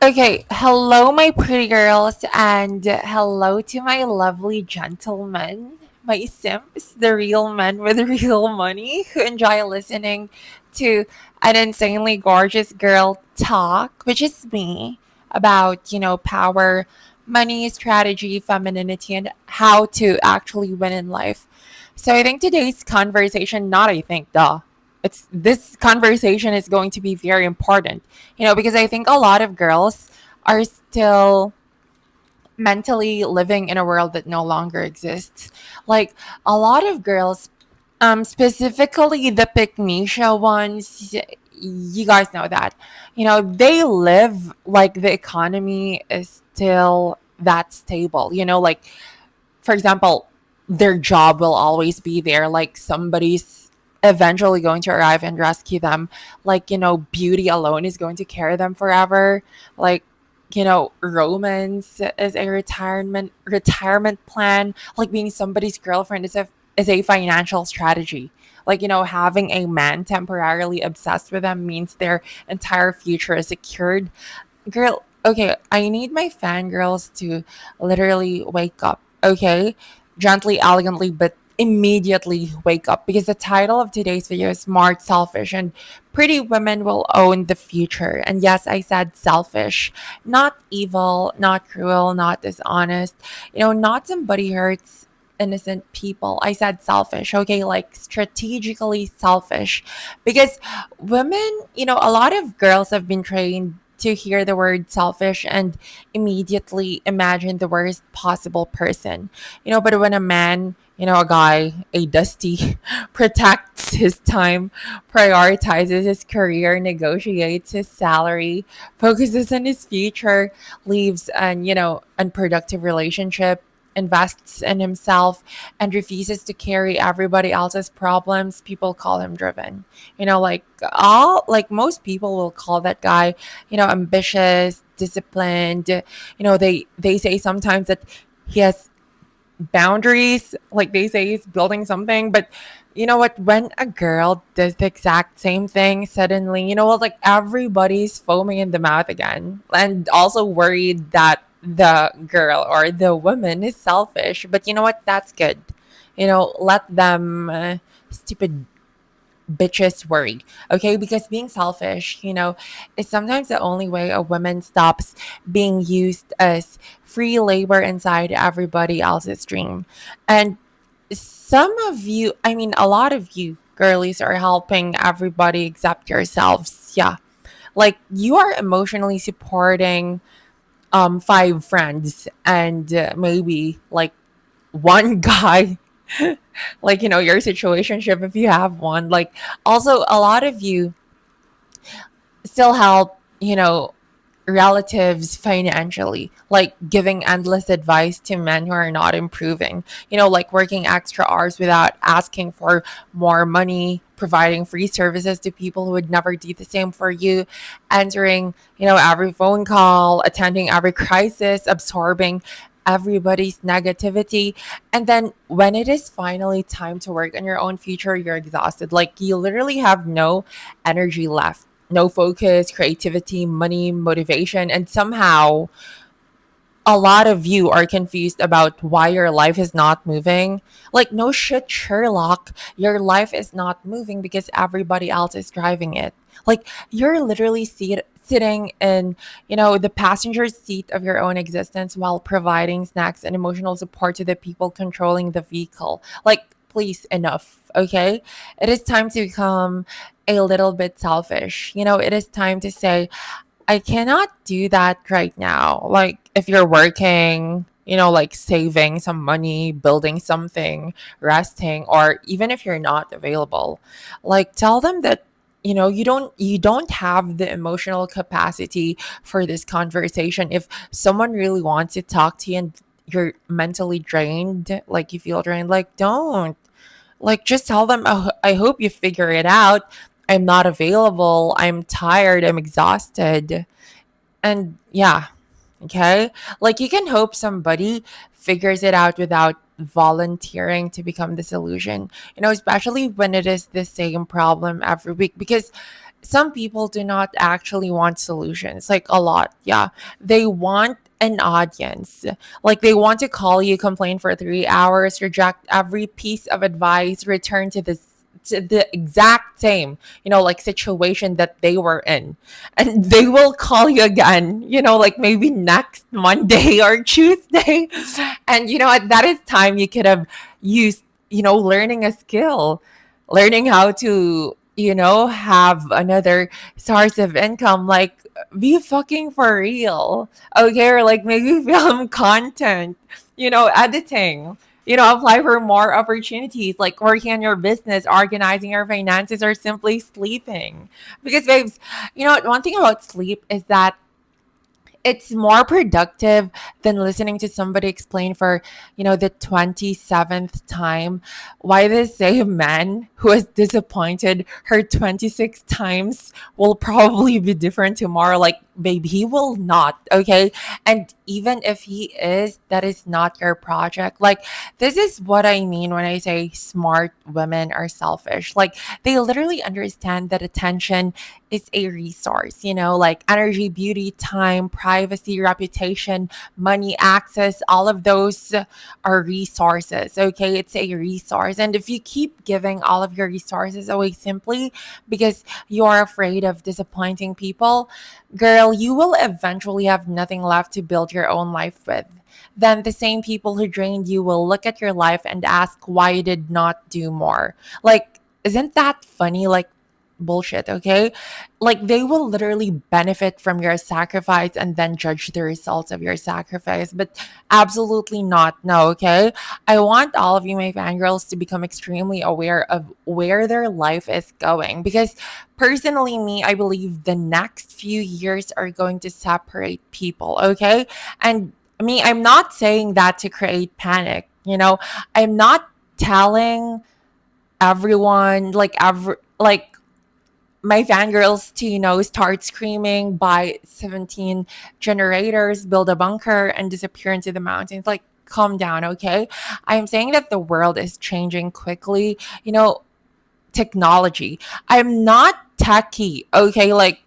Okay, hello, my pretty girls, and hello to my lovely gentlemen, my simps, the real men with real money who enjoy listening to an insanely gorgeous girl talk, which is me, about, power, money, strategy, femininity, and how to actually win in life. So I think today's conversation, not I think, duh. It's this conversation is going to be very important, because I think a lot of girls are still mentally living in a world that no longer exists. Like a lot of girls, specifically the Pygmesia ones, you guys know that. They live like the economy is still that stable. Like for example, their job will always be there. Like somebody's eventually going to arrive and rescue them. Like, beauty alone is going to carry them forever. Like, romance is a retirement plan. Like being somebody's girlfriend is a financial strategy. Like, having a man temporarily obsessed with them means their entire future is secured. Girl, okay, I need my fangirls to literally wake up, okay? Gently, elegantly, but immediately wake up because the title of today's video is Smart, Selfish, and Pretty Women Will Own the Future. And yes, I said selfish, not evil, not cruel, not dishonest, not somebody hurts innocent people. I said selfish, okay, like strategically selfish because women, a lot of girls have been trained to hear the word selfish and immediately imagine the worst possible person. But when a man, a guy, a dusty, protects his time, prioritizes his career, negotiates his salary, focuses on his future, leaves an, unproductive relationship, invests in himself, and refuses to carry everybody else's problems, people call him driven. Like most people will call that guy, ambitious, disciplined. They say sometimes that he has boundaries, like they say he's building something, but you know what, when a girl does the exact same thing, suddenly, like everybody's foaming in the mouth again and also worried that the girl or the woman is selfish. But you know what, that's good. Let them stupid bitches worry, okay? Because being selfish, is sometimes the only way a woman stops being used as free labor inside everybody else's dream. And some of you, I mean, a lot of you girlies are helping everybody except yourselves. Yeah. Like you are emotionally supporting five friends and maybe like one guy, like your situationship if you have one. Like also a lot of you still help, relatives financially, like giving endless advice to men who are not improving, like working extra hours without asking for more money, providing free services to people who would never do the same for you, answering, every phone call, attending every crisis, absorbing everybody's negativity. And then when it is finally time to work on your own future, you're exhausted. Like you literally have no energy left, no focus, creativity, money, motivation, and somehow a lot of you are confused about why your life is not moving. Like, no shit, Sherlock. Your life is not moving because everybody else is driving it. Like, you're literally sitting in, the passenger seat of your own existence while providing snacks and emotional support to the people controlling the vehicle. Like, please, enough, okay? It is time to become a little bit selfish. It is time to say, I cannot do that right now. Like, if you're working, like saving some money, building something, resting, or even if you're not available, like tell them that you don't have the emotional capacity for this conversation. If someone really wants to talk to you and you're mentally drained, like you feel drained, like don't. Like, just tell them, "Oh, I hope you figure it out. I'm not available. I'm tired. I'm exhausted." And yeah, okay. Like, you can hope somebody figures it out without volunteering to become the solution, especially when it is the same problem every week. Because some people do not actually want solutions, like a lot. Yeah. They want an audience. Like they want to call you, complain for 3 hours, reject every piece of advice, return to the exact same, like situation that they were in. And they will call you again, like maybe next Monday or Tuesday. And at that is time you could have used, learning a skill, learning how to, have another source of income, like be fucking for real. Okay, or like maybe film content, editing, apply for more opportunities, like working on your business, organizing your finances, or simply sleeping. Because, babes, one thing about sleep is that it's more productive than listening to somebody explain for, the 27th time why the same man who was disappointed her 26 times will probably be different tomorrow. Like, babe, he will not, okay? And even if he is, that is not your project. Like, this is what I mean when I say smart women are selfish. Like, they literally understand that attention is a resource, like energy, beauty, time, privacy, reputation, money, access, all of those are resources. Okay. It's a resource. And if you keep giving all of your resources away simply because you're afraid of disappointing people, girl, you will eventually have nothing left to build your own life with. Then the same people who drained you will look at your life and ask why you did not do more. Like, isn't that funny? Like, bullshit, okay? Like they will literally benefit from your sacrifice and then judge the results of your sacrifice, but absolutely not. No, okay? I want all of you, my fangirls, to become extremely aware of where their life is going, because personally, me, I believe the next few years are going to separate people, okay? And me, I'm not saying that to create panic, I'm not telling everyone, like my fangirls to, start screaming, buy 17 generators, build a bunker, and disappear into the mountains. Like, calm down, okay? I'm saying that the world is changing quickly. Technology. I'm not techie, okay? Like,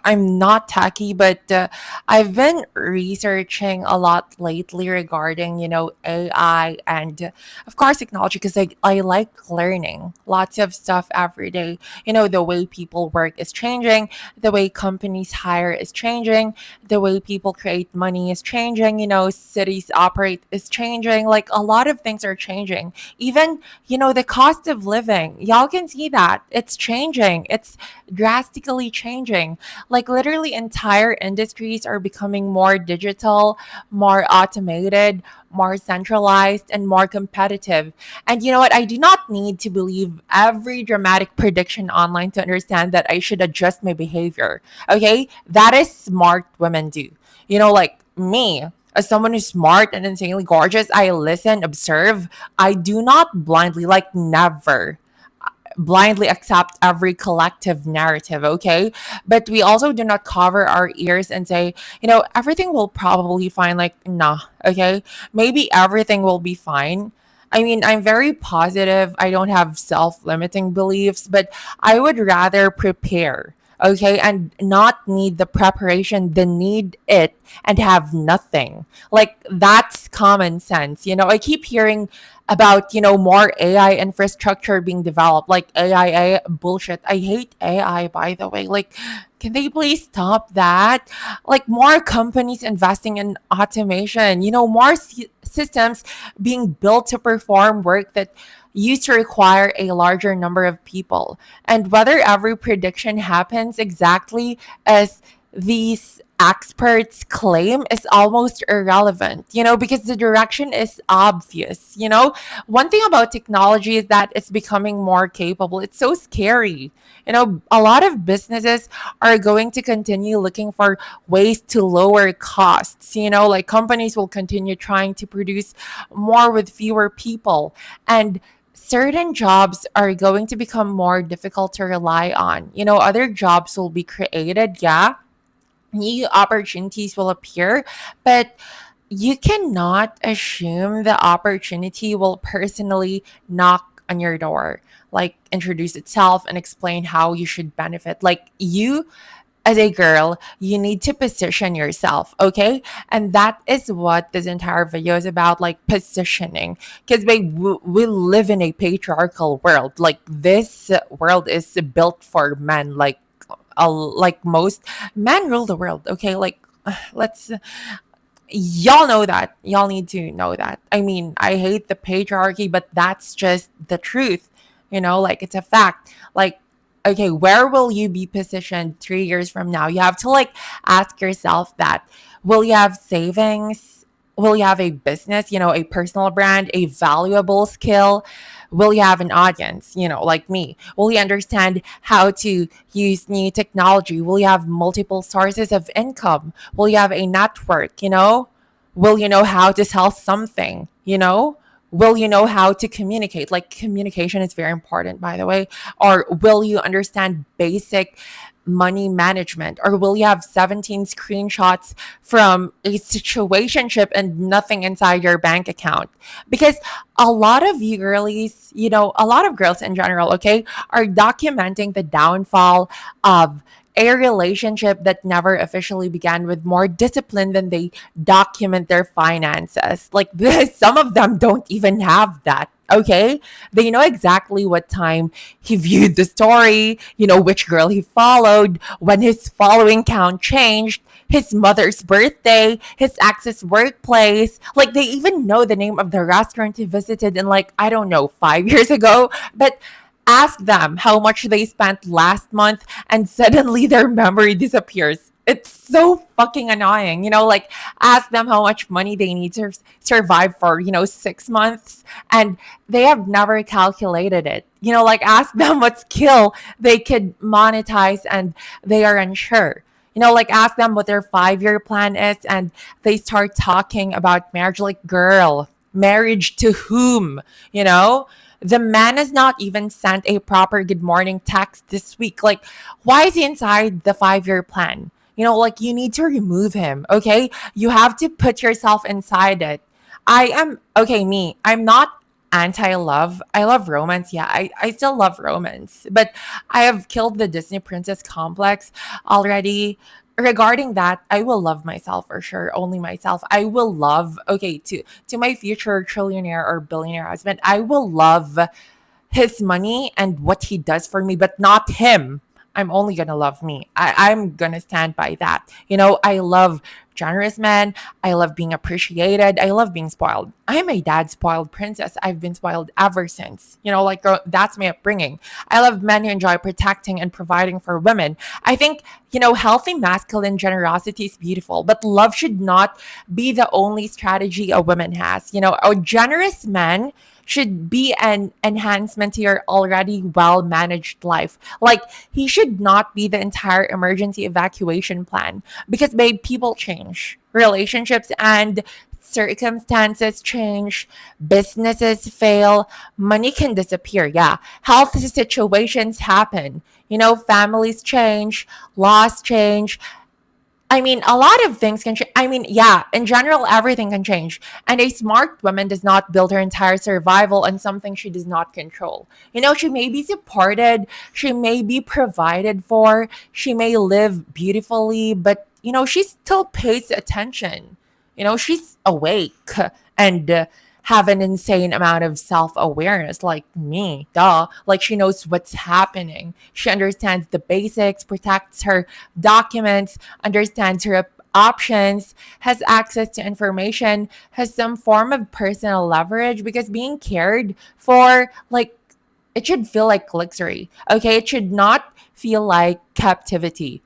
I'm not techie, but I've been researching a lot lately regarding, AI and, of course, technology, because I like learning lots of stuff every day. The way people work is changing, the way companies hire is changing, the way people create money is changing, cities operate is changing. Like, a lot of things are changing. Even the cost of living, y'all can see that it's changing. It's drastically changing. Like literally entire industries are becoming more digital, more automated, more centralized, and more competitive. And you know what? I do not need to believe every dramatic prediction online to understand that I should adjust my behavior. Okay? That is smart women do. Like me, as someone who's smart and insanely gorgeous, I listen, observe. I do not blindly, like never blindly accept every collective narrative, okay? But we also do not cover our ears and say, everything will probably fine. Like, nah, okay? Maybe everything will be fine. I mean, I'm very positive. I don't have self limiting beliefs, but I would rather prepare, okay, and not need the preparation than need it and have nothing. Like, that's common sense. I keep hearing about, more AI infrastructure being developed, like AI bullshit. I hate AI, by the way. Like, can they please stop that? Like, more companies investing in automation, more systems being built to perform work that used to require a larger number of people. And whether every prediction happens exactly as these experts claim is almost irrelevant, because the direction is obvious. One thing about technology is that it's becoming more capable. It's so scary. A lot of businesses are going to continue looking for ways to lower costs. Like companies will continue trying to produce more with fewer people. And certain jobs are going to become more difficult to rely on. Other jobs will be created, yeah, new opportunities will appear, but you cannot assume the opportunity will personally knock on your door, like introduce itself and explain how you should benefit. Like you as a girl, you need to position yourself, okay? And that is what this entire video is about, like positioning. Because we live in a patriarchal world. Like this world is built for men. Like most men rule the world, okay? Like let's y'all know that. Y'all need to know that. I mean, I hate the patriarchy, but that's just the truth. Like it's a fact. Like, okay, where will you be positioned 3 years from now? You have to like ask yourself that. Will you have savings? Will you have a business, a personal brand, a valuable skill? Will you have an audience, like me? Will you understand how to use new technology? Will you have multiple sources of income? Will you have a network, Will you know how to sell something, Will you know how to communicate? Like communication is very important, by the way. Or will you understand basic money management? Or will you have 17 screenshots from a situationship and nothing inside your bank account? Because a lot of you girlies, a lot of girls in general, okay, are documenting the downfall of a relationship that never officially began with more discipline than they document their finances. Like this, some of them don't even have that. Okay. They know exactly what time he viewed the story, which girl he followed, when his following count changed, his mother's birthday, his ex's workplace. Like they even know the name of the restaurant he visited in, like, I don't know, 5 years ago. But ask them how much they spent last month and suddenly their memory disappears. It's so fucking annoying. Like ask them how much money they need to survive for, 6 months, and they have never calculated it. Like ask them what skill they could monetize and they are unsure. Like ask them what their 5 year plan is and they start talking about marriage. Like, girl, marriage to whom? The man has not even sent a proper good morning text this week. Like, why is he inside the 5 year plan? Like you need to remove him, okay? You have to put yourself inside it. I'm not anti love. I love romance. Yeah, I still love romance. But I have killed the Disney princess complex already. Regarding that, I will love myself for sure. Only myself. I will love, okay, to my future trillionaire or billionaire husband, I will love his money and what he does for me, but not him. I'm only gonna love me. I'm gonna stand by that. I love generous men. I love being appreciated. I love being spoiled. I'm a dad spoiled princess. I've been spoiled ever since. That's my upbringing. I love men who enjoy protecting and providing for women. I think, healthy masculine generosity is beautiful, but love should not be the only strategy a woman has. A generous man should be an enhancement to your already well managed life. Like, he should not be the entire emergency evacuation plan because, babe, people change, relationships and circumstances change, businesses fail, money can disappear. Yeah, health situations happen. Families change, laws change. I mean, a lot of things can change. I mean, yeah, in general, everything can change. And a smart woman does not build her entire survival on something she does not control. She may be supported, she may be provided for, she may live beautifully, but, she still pays attention. She's awake and have an insane amount of self-awareness, like me, duh. Like she knows what's happening, she understands the basics, protects her documents, understands her options, has access to information, has some form of personal leverage, because being cared for, like, it should feel like luxury, okay? It should not feel like captivity.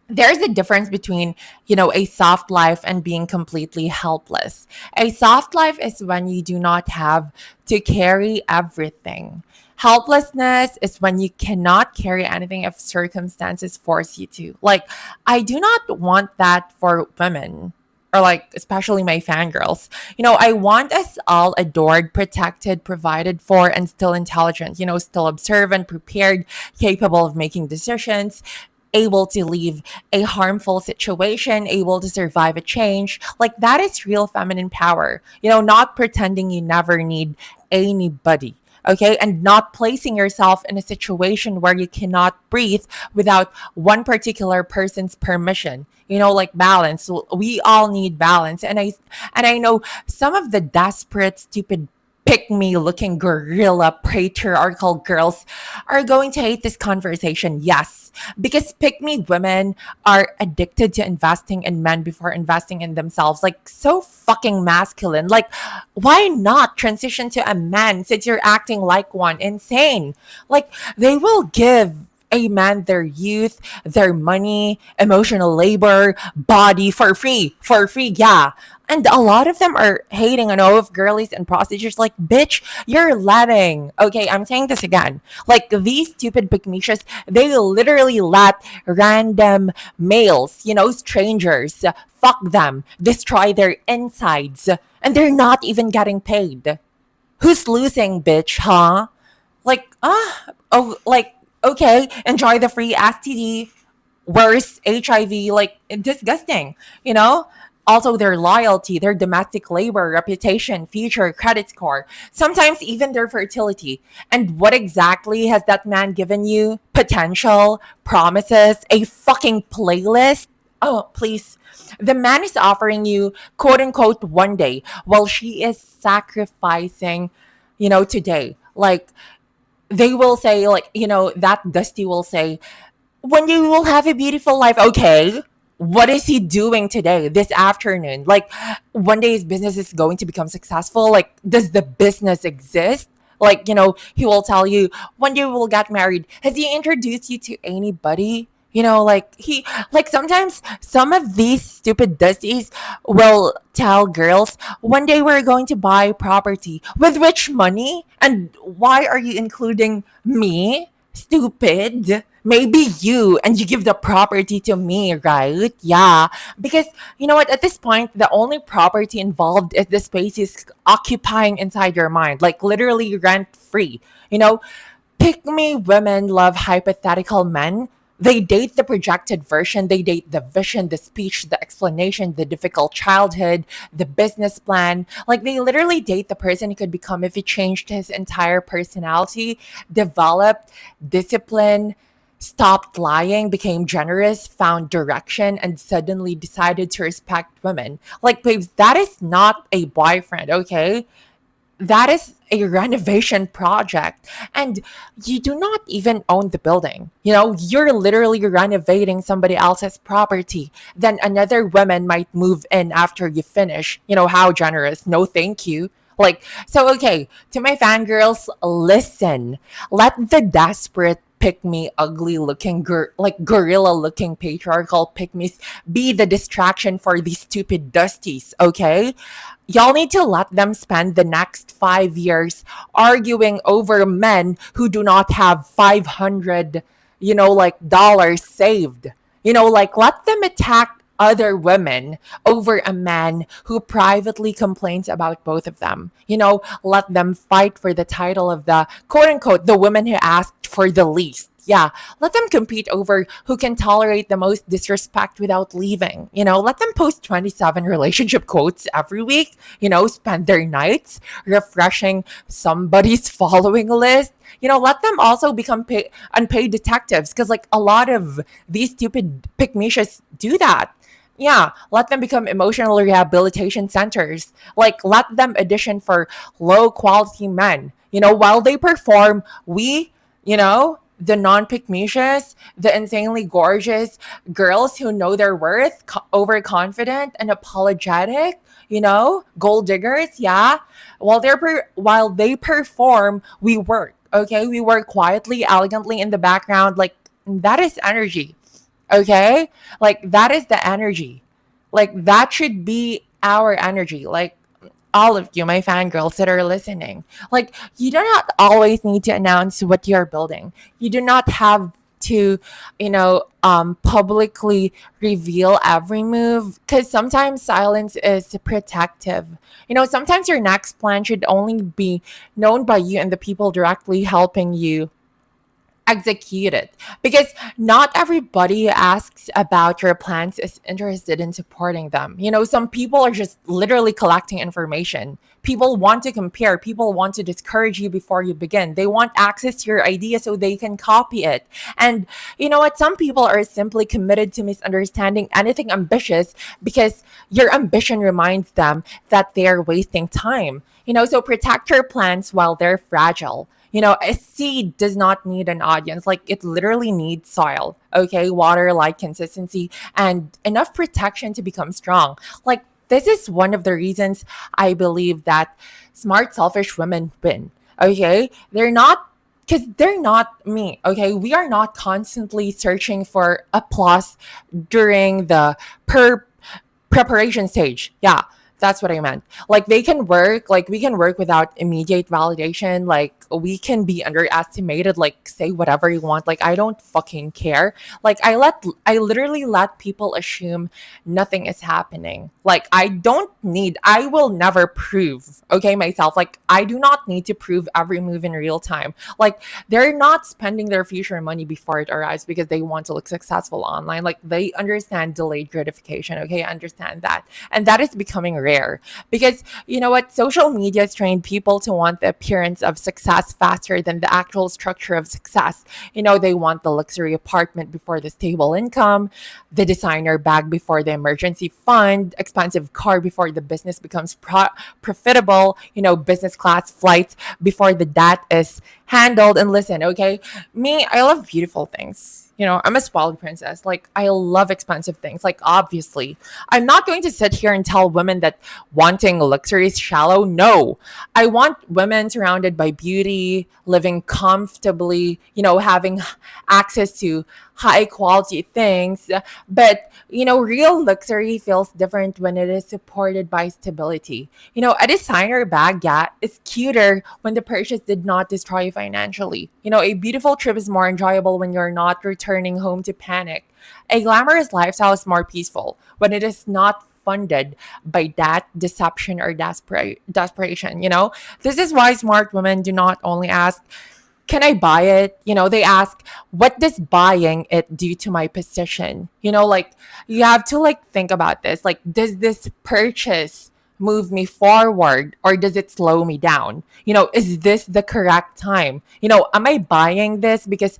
There's a difference between, a soft life and being completely helpless. A soft life is when you do not have to carry everything. Helplessness is when you cannot carry anything if circumstances force you to. Like, I do not want that for women, or like especially my fangirls. I want us all adored, protected, provided for, and still intelligent, still observant, prepared, capable of making decisions, able to leave a harmful situation, able to survive a change. Like, that is real feminine power. Not pretending you never need anybody, okay, and not placing yourself in a situation where you cannot breathe without one particular person's permission. Like balance. We all need balance, and I know some of the desperate, stupid, pick me looking gorilla patriarchal girls are going to hate this conversation. Yes, because pick me women are addicted to investing in men before investing in themselves. Like, so fucking masculine. Like, why not transition to a man since you're acting like one? Insane. Like, they will give a man their youth, their money, emotional labor, body for free, yeah. And a lot of them are hating on all of girlies and prostitutes. Like, bitch, you're letting. Okay, I'm saying this again. Like, these stupid pygmishas, they literally let random males, strangers, fuck them, destroy their insides, and they're not even getting paid. Who's losing, bitch, huh? Like, oh, like, okay, enjoy the free STD, worse, HIV, like, disgusting, you know? Also, their loyalty, their domestic labor, reputation, future, credit score, sometimes even their fertility. And what exactly has that man given you? Potential, promises, a fucking playlist? Oh, please. The man is offering you, quote unquote, one day, while she is sacrificing, today. Like, they will say, like, that Dusty will say, when you will have a beautiful life. Okay, what is he doing today, this afternoon? Like, one day his business is going to become successful. Like, does the business exist? Like, he will tell you when you will get married. Has he introduced you to anybody? Like, like, sometimes some of these stupid dusties will tell girls, one day we're going to buy property. With which money? And why are you including me? Stupid. Maybe you, and you give the property to me, right? Yeah. Because you know what? At this point, the only property involved is the space is occupying inside your mind, like literally rent free. You know, Pick me women love hypothetical men. They date the projected version, they date the vision, the speech, the explanation, the difficult childhood, the business plan. Like, they literally date the person he could become if he changed his entire personality, developed discipline, stopped lying, became generous, found direction, and suddenly decided to respect women. Like, babes, that is not a boyfriend, okay? That is a renovation project, and you do not even own the building. You're literally renovating somebody else's property. Then another woman might move in after you finish. How generous? No, thank you. Like, so, okay, to my fangirls, listen. Let the desperate pick me ugly looking like gorilla looking patriarchal pick me's be the distraction for these stupid dusties, okay? Y'all need to let them spend the next 5 years arguing over men who do not have 500, like, dollars saved. Like, let them attack other women over a man who privately complains about both of them. Let them fight for the title of the, quote unquote, the woman who asked for the least. Yeah, let them compete over who can tolerate the most disrespect without leaving. Let them post 27 relationship quotes every week, spend their nights refreshing somebody's following list. Let them also become unpaid detectives, because, like, a lot of these stupid pick do that. Yeah, let them become emotional rehabilitation centers. Like, let them audition for low quality men. While they perform, the non-pygmishas, the insanely gorgeous girls who know their worth, overconfident and apologetic, gold diggers, yeah. While they perform, we work. Okay, we work quietly, elegantly in the background. Like, that is energy. Okay, like, that is the energy. Like, that should be our energy. Like, all of you, my fangirls that are listening. Like, you do not always need to announce what you're building. You do not have to, publicly reveal every move, because sometimes silence is protective. Sometimes your next plan should only be known by you and the people directly helping you execute it, because not everybody who asks about your plans is interested in supporting them. Some people are just literally collecting information. People want to compare, people want to discourage you before you begin. They want access to your idea so they can copy it. And you know what, some people are simply committed to misunderstanding anything ambitious because your ambition reminds them that they're wasting time. So protect your plans while they're fragile. A seed does not need an audience. Like, it literally needs soil, okay? Water, light, consistency, and enough protection to become strong. Like, this is one of the reasons I believe that smart, selfish women win, okay? Because they're not me, okay? We are not constantly searching for applause during the per preparation stage. Yeah, that's what I meant. Like, we can work without immediate validation. Like, we can be underestimated, like, say whatever you want. Like, I don't fucking care. Like, I literally let people assume nothing is happening. Like, I will never prove, okay, myself. Like, I do not need to prove every move in real time. Like, they're not spending their future money before it arrives because they want to look successful online. Like, they understand delayed gratification, okay? I understand that. And that is becoming rare because, you know what, social media has trained people to want the appearance of success faster than the actual structure of success. They want the luxury apartment before the stable income, the designer bag before the emergency fund, expensive car before the business becomes profitable, business class flights before the debt is handled. And listen, okay, me, I love beautiful things. I'm a spoiled princess. Like, I love expensive things. Like, obviously, I'm not going to sit here and tell women that wanting luxury is shallow. No, I want women surrounded by beauty, living comfortably, having access to high quality things. But, real luxury feels different when it is supported by stability. A designer bag, yeah, is cuter when the purchase did not destroy you financially. A beautiful trip is more enjoyable when you're not returning home to panic. A glamorous lifestyle is more peaceful when it is not funded by that deception or desperation. This is why smart women do not only ask, can I buy it? They ask, what does buying it do to my position? Like, you have to, like, think about this. Like, does this purchase move me forward or does it slow me down? Is this the correct time? Am I buying this because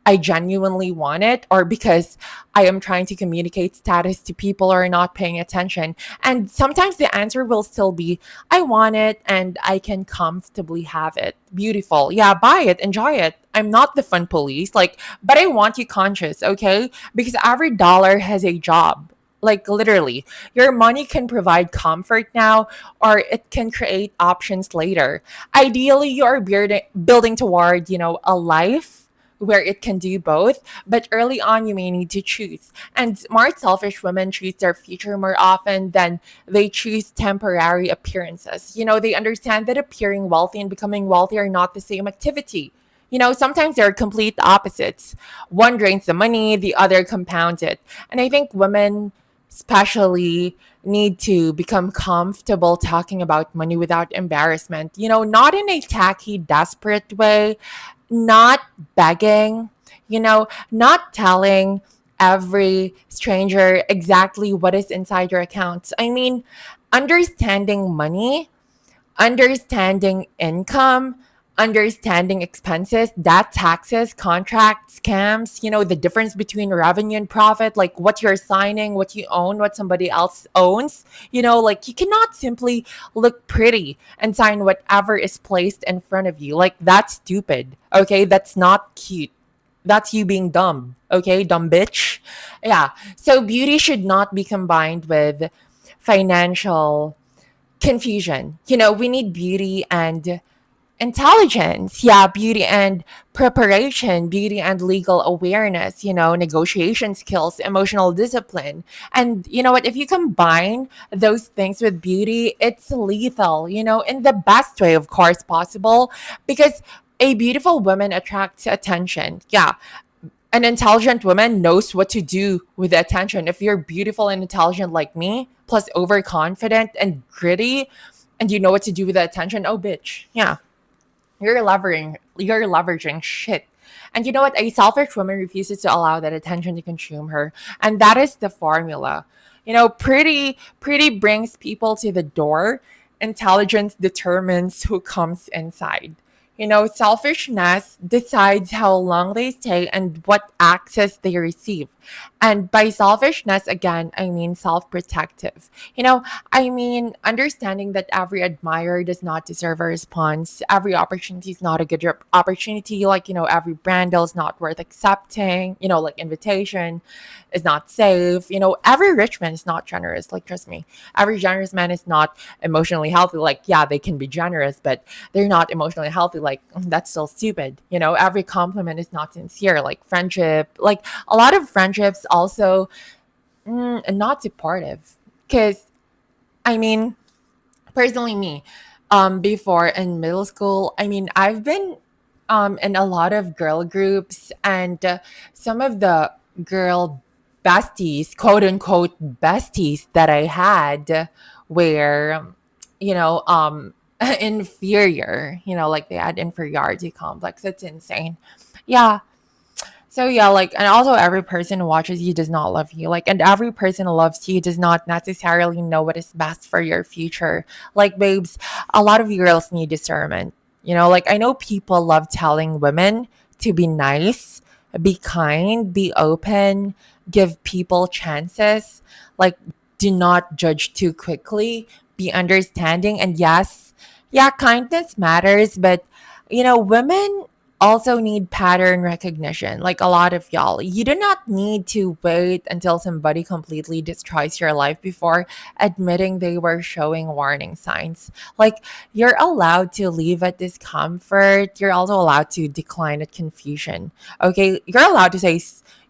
I genuinely want it or because I am trying to communicate status to people who are not paying attention? And sometimes the answer will still be, I want it and I can comfortably have it. Beautiful. Yeah, buy it, enjoy it. I'm not the fun police, like, but I want you conscious, okay? Because every dollar has a job. Like, literally, your money can provide comfort now or it can create options later. Ideally, you are building toward, a life where it can do both, but early on you may need to choose. And smart, selfish women choose their future more often than they choose temporary appearances. They understand that appearing wealthy and becoming wealthy are not the same activity. Sometimes they're complete opposites. One drains the money, the other compounds it. And I think women especially need to become comfortable talking about money without embarrassment. Not in a tacky, desperate way, not begging, not telling every stranger exactly what is inside your accounts. I mean, understanding money, understanding income, understanding expenses, that taxes, contracts, scams, the difference between revenue and profit, like what you're signing, what you own, what somebody else owns. Like, you cannot simply look pretty and sign whatever is placed in front of you. Like, that's stupid. Okay, that's not cute. That's you being dumb. Okay, dumb bitch. Yeah. So beauty should not be combined with financial confusion. We need beauty and intelligence. Yeah, beauty and preparation, beauty and legal awareness, negotiation skills, emotional discipline. And you know what? If you combine those things with beauty, it's lethal, in the best way, of course, possible, because a beautiful woman attracts attention. Yeah, an intelligent woman knows what to do with the attention. If you're beautiful and intelligent like me, plus overconfident and gritty, and you know what to do with the attention, oh bitch, yeah, you're leveraging shit. And you know what? A selfish woman refuses to allow that attention to consume her. And that is the formula. Pretty brings people to the door. Intelligence determines who comes inside. Selfishness decides how long they stay and what access they receive. And by selfishness, again, I mean self protective. Understanding that every admirer does not deserve a response, every opportunity is not a good opportunity. Every brand deal is not worth accepting, like invitation is not safe. Every rich man is not generous. Like, trust me, every generous man is not emotionally healthy. Like, yeah, they can be generous, but they're not emotionally healthy. Like, that's still stupid. Every compliment is not sincere. Like, friendship, like a lot of friendships also not supportive. Because, I mean, personally, me, before in middle school, I've been in a lot of girl groups, and some of the girl besties, quote unquote besties that I had were, you know, um, inferior, like they had inferiority complex. It's insane. Yeah. So yeah, like, and also every person who watches you does not love you. Like, and every person who loves you does not necessarily know what is best for your future. Like, babes, a lot of you girls need discernment. Like, I know people love telling women to be nice, be kind, be open, give people chances. Like, do not judge too quickly, be understanding. And yes, yeah, kindness matters, but women also need pattern recognition. Like a lot of y'all, you do not need to wait until somebody completely destroys your life before admitting they were showing warning signs. Like, you're allowed to leave at discomfort, you're also allowed to decline at confusion. Okay, you're allowed to say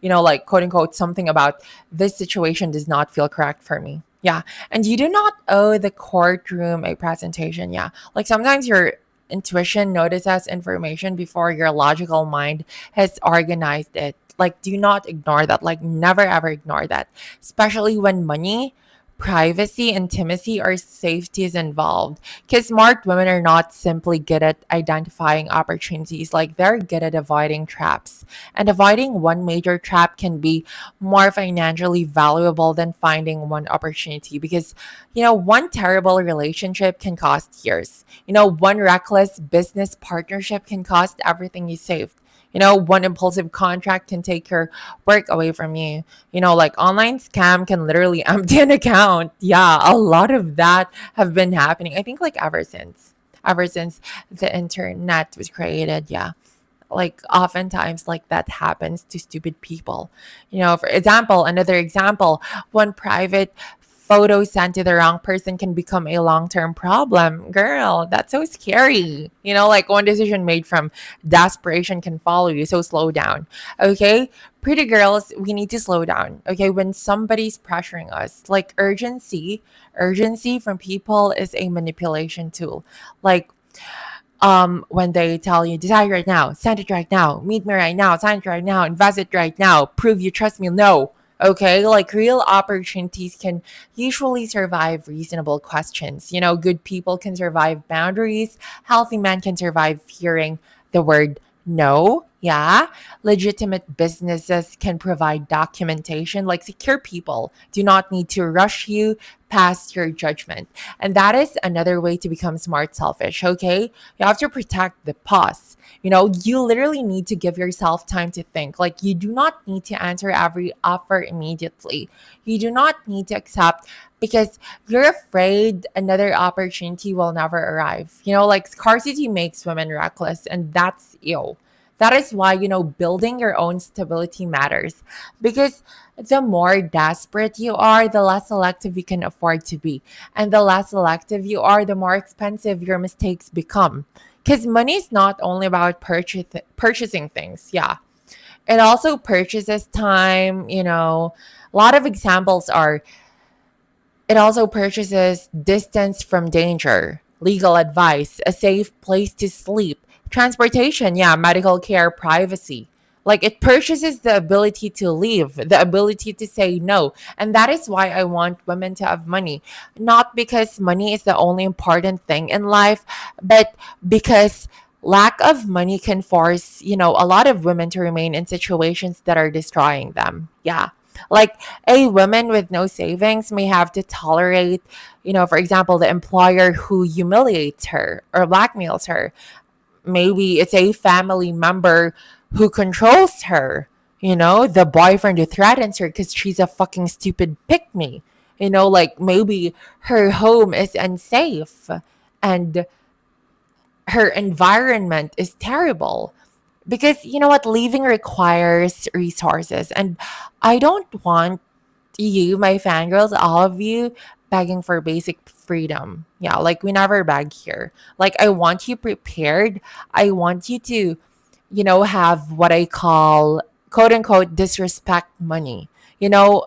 like, quote unquote, something about this situation does not feel correct for me. Yeah. And you do not owe the courtroom a presentation. Yeah. Like, sometimes your intuition notices information before your logical mind has organized it. Like, do not ignore that. Like, never ever ignore that. Especially when money, privacy, intimacy, or safety is involved. Because smart women are not simply good at identifying opportunities, like, they're good at avoiding traps. And avoiding one major trap can be more financially valuable than finding one opportunity, because one terrible relationship can cost years. One reckless business partnership can cost everything you saved. One impulsive contract can take your work away from you. Like, online scam can literally empty an account. Yeah, a lot of that have been happening. I think, like, ever since the internet was created. Yeah, like, oftentimes, like, that happens to stupid people. For example, another example, one private photo sent to the wrong person can become a long-term problem. Girl, that's so scary. Like, one decision made from desperation can follow you, so slow down. Okay, pretty girls, we need to slow down. Okay, when somebody's pressuring us, like, urgency from people is a manipulation tool. Like, when they tell you, decide right now, send it right now, meet me right now, sign it right now, invest it right now, prove you trust me. No. Okay, like, real opportunities can usually survive reasonable questions. Good people can survive boundaries, healthy men can survive hearing the word no. Yeah, legitimate businesses can provide documentation. Like, secure people do not need to rush you past your judgment. And that is another way to become smart selfish. Okay, you have to protect the pause. You literally need to give yourself time to think. Like, you do not need to answer every offer immediately. You do not need to accept because you're afraid another opportunity will never arrive. Like, scarcity makes women reckless, and that's ill. That is why, building your own stability matters, because the more desperate you are, the less selective you can afford to be. And the less selective you are, the more expensive your mistakes become. Because money is not only about purchasing things. Yeah. It also purchases time. A lot of examples are, it also purchases distance from danger, legal advice, a safe place to sleep, transportation, yeah, medical care, privacy. Like, it purchases the ability to leave, the ability to say no. And that is why I want women to have money. Not because money is the only important thing in life, but because Lack of money can force, a lot of women to remain in situations that are destroying them. Yeah. Like a woman with no savings may have to tolerate, for example, the employer who humiliates her or blackmails her. Maybe it's a family member who controls her, the boyfriend who threatens her because she's a fucking stupid pick me. Like maybe her home is unsafe and her environment is terrible. Because you know what, leaving requires resources. And I don't want you, my fangirls, all of you, begging for basic freedom. Yeah, like we never beg here. Like I want you prepared. I want you to, have what I call quote unquote disrespect money.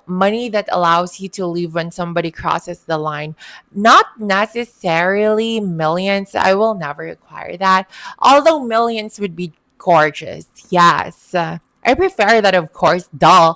Money that allows you to leave when somebody crosses the line. Not necessarily millions. I will never require that. Although millions would be gorgeous. Yes. I prefer that, of course, duh.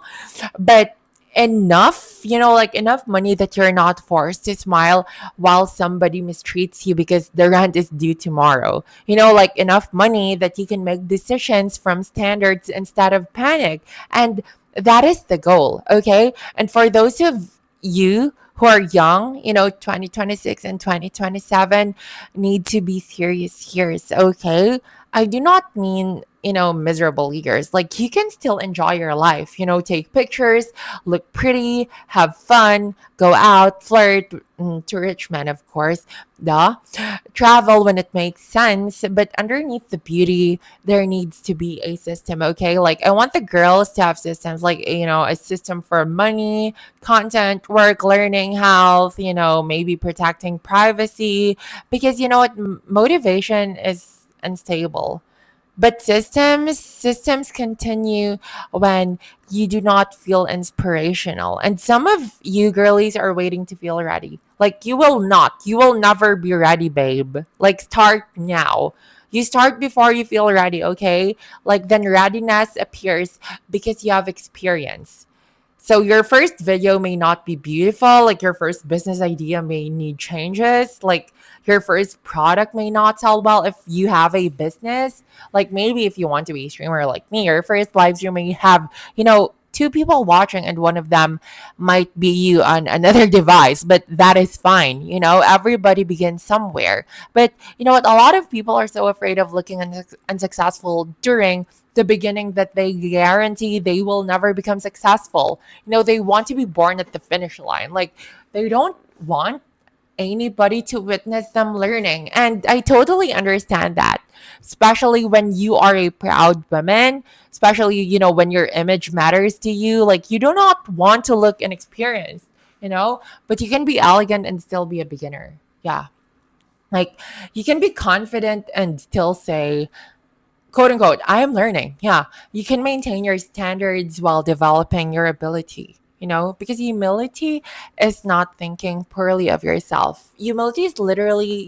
But enough, like enough money that you're not forced to smile while somebody mistreats you because the rent is due tomorrow. Like enough money that you can make decisions from standards instead of panic. And that is the goal, okay? And for those of you who are young, 2026 and 2027 need to be serious years, okay? I do not mean, miserable years. Like you can still enjoy your life, take pictures, look pretty, have fun, go out, flirt, to rich men, of course, duh. Travel when it makes sense, but underneath the beauty, there needs to be a system, okay? Like I want the girls to have systems, like, a system for money, content, work, learning, health, maybe protecting privacy, because you know what, motivation is unstable, but systems continue when you do not feel inspirational. And some of you girlies are waiting to feel ready. Like you will not. You will never be ready, babe. Like start now. You start before you feel ready, okay? Like then readiness appears because you have experience. So your first video may not be beautiful, like your first business idea may need changes, like your first product may not sell well if you have a business. Like maybe if you want to be a streamer like me, your first live stream may have, two people watching and one of them might be you on another device, but that is fine. Everybody begins somewhere. But you know what? A lot of people are so afraid of looking unsuccessful during the beginning that they guarantee they will never become successful. They want to be born at the finish line. Like they don't want anybody to witness them learning. And I totally understand that, especially when you are a proud woman, especially, when your image matters to you. Like you do not want to look inexperienced, but you can be elegant and still be a beginner. Yeah. Like you can be confident and still say, quote unquote, I am learning. Yeah. You can maintain your standards while developing your ability, because humility is not thinking poorly of yourself. Humility is literally,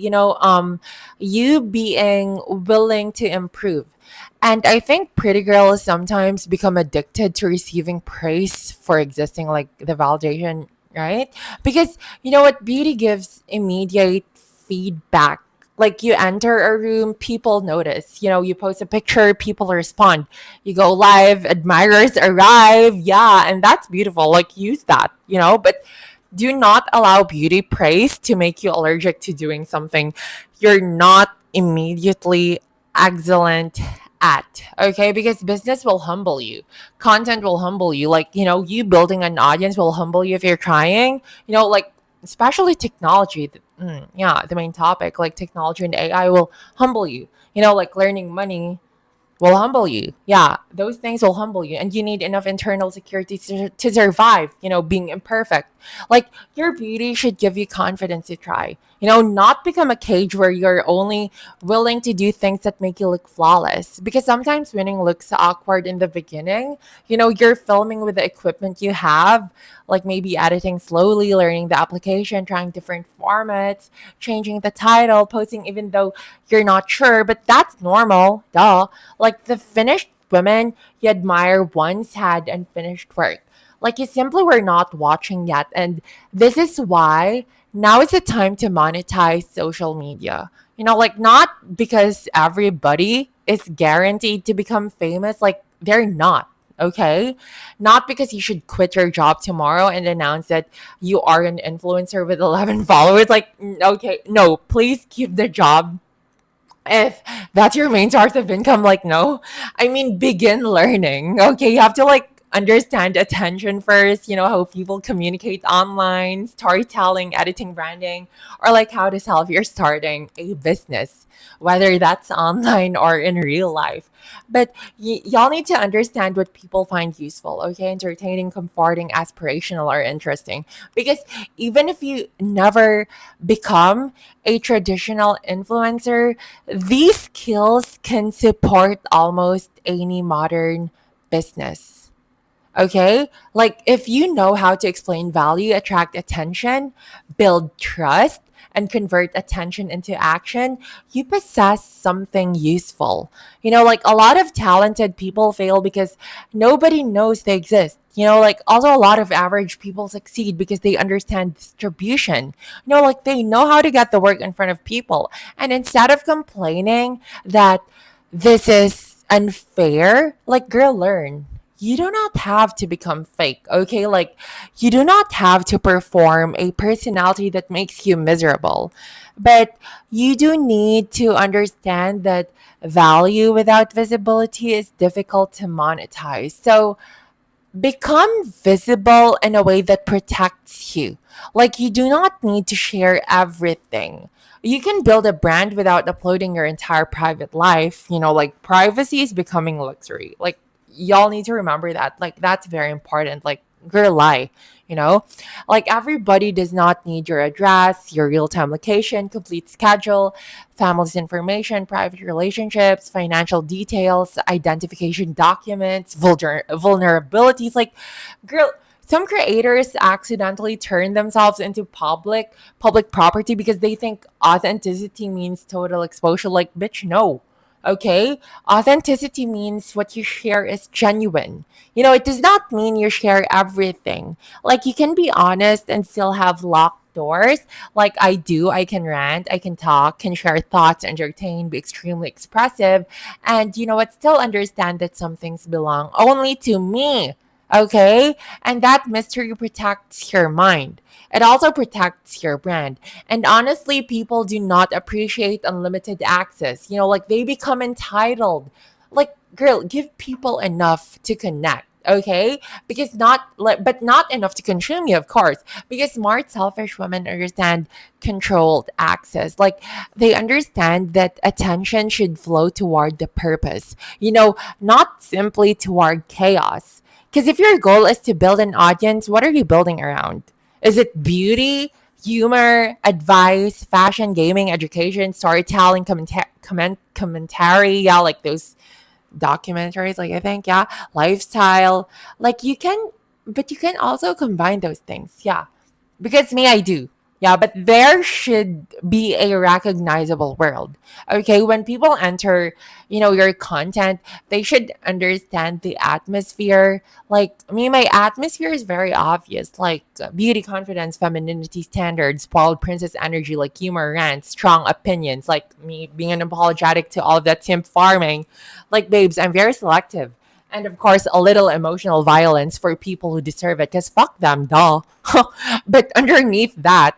you being willing to improve. And I think pretty girls sometimes become addicted to receiving praise for existing, like the validation, right? Because you know what? Beauty gives immediate feedback. Like you enter a room, people notice. You post a picture, people respond. You go live, admirers arrive. Yeah, and that's beautiful. Like use that, but do not allow beauty praise to make you allergic to doing something you're not immediately excellent at. Okay, because business will humble you, content will humble you. Like you building an audience will humble you if you're trying. Like especially technology. Yeah, the main topic, like technology and AI, will humble you. Like learning money will humble you. Yeah, those things will humble you. And you need enough internal security to survive, being imperfect. Like your beauty should give you confidence to try, not become a cage where you're only willing to do things that make you look flawless. Because sometimes winning looks awkward in the beginning. You're filming with the equipment you have, like maybe editing slowly, learning the application, trying different formats, changing the title, posting even though you're not sure, but that's normal, duh. Like the finished women you admire once had unfinished work. Like you simply were not watching yet. And this is why now is the time to monetize social media. Like not because everybody is guaranteed to become famous, like they're not. Okay. Not because you should quit your job tomorrow and announce that you are an influencer with 11 followers. Like, okay, no, please keep the job if that's your main source of income. Like, no, I mean, begin learning. Okay, you have to like understand attention first, how people communicate online, storytelling, editing, branding, or like how to sell if you're starting a business, whether that's online or in real life. But y'all need to understand what people find useful, okay? Entertaining, comforting, aspirational, or interesting. Because even if you never become a traditional influencer, these skills can support almost any modern business. Okay? Like if you know how to explain value, attract attention, build trust, and convert attention into action, you possess something useful. Like a lot of talented people fail because nobody knows they exist. Like also a lot of average people succeed because they understand distribution. Like they know how to get the work in front of people. And instead of complaining that this is unfair, like girl, learn. You do not have to become fake, okay? Like, you do not have to perform a personality that makes you miserable. But you do need to understand that value without visibility is difficult to monetize. So, become visible in a way that protects you. Like, you do not need to share everything. You can build a brand without uploading your entire private life. Like, privacy is becoming luxury. Like, y'all need to remember that. Like, that's very important. Like, girl, lie. You know, like everybody does not need your address, your real time location, complete schedule, family's information, private relationships, financial details, identification documents, vulnerabilities. Like, girl, some creators accidentally turn themselves into public property because they think authenticity means total exposure. Like, bitch, no. Okay, authenticity means what you share is genuine. It does not mean you share everything. Like, you can be honest and still have locked doors. Like I do, I can rant, I can talk, can share thoughts, entertain, be extremely expressive, and what, still understand that some things belong only to me. Okay? And that mystery protects your mind. It also protects your brand. And honestly, people do not appreciate unlimited access. Like they become entitled. Like, girl, give people enough to connect. Okay, because not like, but not enough to consume you, of course. Because smart, selfish women understand controlled access. Like they understand that attention should flow toward the purpose. Not simply toward chaos. Because if your goal is to build an audience, what are you building around? Is it beauty, humor, advice, fashion, gaming, education, storytelling, commentary? Yeah, like those documentaries, like I think, yeah, lifestyle. Like you can, but you can also combine those things. Yeah, because me, I do. Yeah, but there should be a recognizable world. Okay, when people enter, your content, they should understand the atmosphere. Like me, my atmosphere is very obvious. Like beauty, confidence, femininity standards, spoiled princess energy, like humor, rants, strong opinions. Like me being unapologetic to all of that simp farming. Like babes, I'm very selective. And of course, a little emotional violence for people who deserve it. Because fuck them, duh. But underneath that,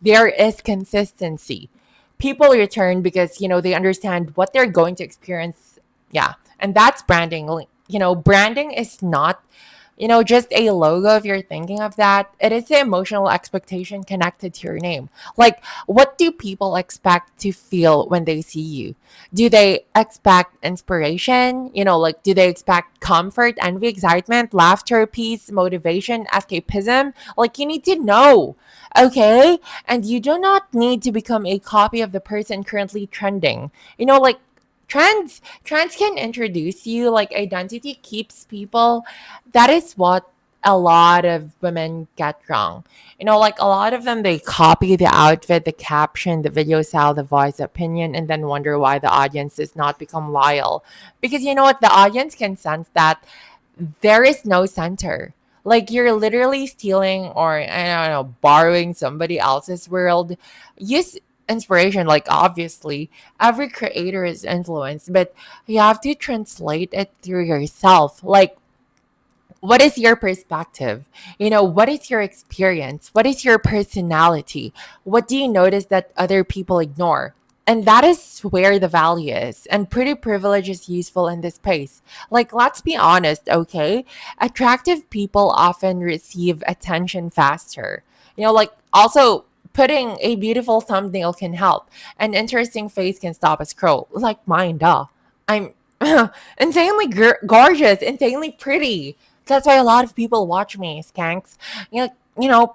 there is consistency. People return because, they understand what they're going to experience. Yeah. And that's branding. Like, branding is not, just a logo. If you're thinking of that, it is the emotional expectation connected to your name. Like, what do people expect to feel when they see you? Do they expect inspiration? Like, do they expect comfort, envy, excitement, laughter, peace, motivation, escapism? Like, you need to know. Okay. And you do not need to become a copy of the person currently trending. Like, trends can introduce you. Like identity keeps people. That is what a lot of women get wrong. Like a lot of them, they copy the outfit, the caption, the video style, the voice, the opinion, and then wonder why the audience does not become loyal. Because you know what, the audience can sense that there is no center. Like you're literally stealing or I don't know, borrowing somebody else's world. Use inspiration, like obviously every creator is influenced, but you have to translate it through yourself. Like what is your perspective? What is your experience? What is your personality? What do you notice that other people ignore? And that is where the value is. And pretty privilege is useful in this space. Like, let's be honest, okay? Attractive people often receive attention faster. Like, also, putting a beautiful thumbnail can help. An interesting face can stop a scroll. Like mine, duh. I'm insanely gorgeous, insanely pretty. That's why a lot of people watch me, skanks.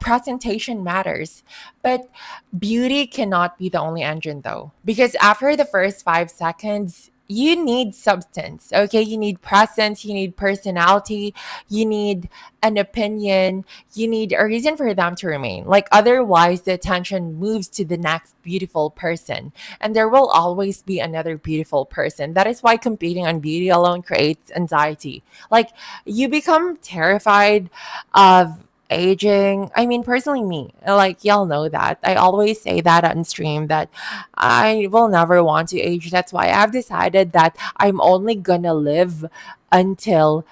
Presentation matters. But beauty cannot be the only engine, though. Because after the first 5 seconds, you need substance, okay? You need presence, you need personality, you need an opinion, you need a reason for them to remain. Like, otherwise, the attention moves to the next beautiful person, and there will always be another beautiful person. That is why competing on beauty alone creates anxiety. Like, you become terrified of aging. I mean, personally, me, like, y'all know that. I always say that on stream that I will never want to age. That's why I've decided that I'm only gonna live until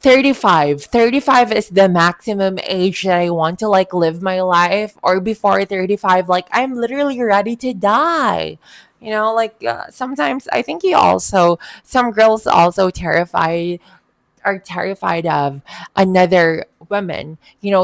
35. 35 is the maximum age that I want to like live my life, or before 35, like I'm literally ready to die. Like sometimes I think some girls also are terrified of another woman,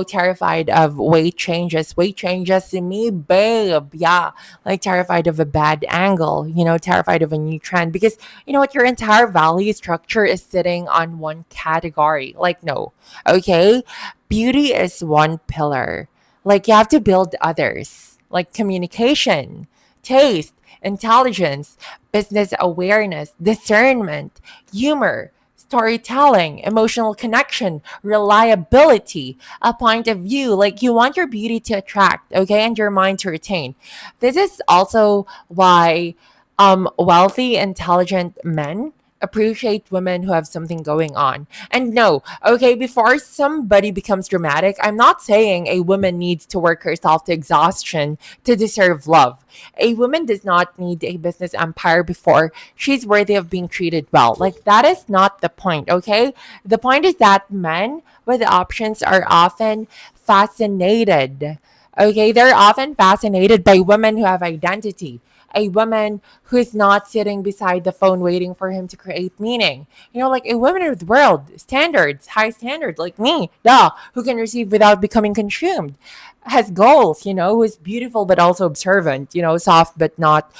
terrified of weight changes. Weight changes to me, babe. Yeah. Like terrified of a bad angle, terrified of a new trend. Because you know what? Your entire value structure is sitting on one category. Like, no. Okay. Beauty is one pillar. Like, you have to build others, like communication, taste, intelligence, business awareness, discernment, humor, storytelling, emotional connection, reliability, a point of view. Like you want your beauty to attract, okay, and your mind to retain. This is also why wealthy, intelligent men appreciate women who have something going on. And no, okay, before somebody becomes dramatic, I'm not saying a woman needs to work herself to exhaustion to deserve love. A woman does not need a business empire before she's worthy of being treated well. Like, that is not the point, okay? The point is that men with options are often fascinated. Okay, they're often fascinated by women who have identity, a woman who is not sitting beside the phone waiting for him to create meaning. Like a woman with world standards, high standards, like me, duh, who can receive without becoming consumed, has goals, who is beautiful but also observant, soft but not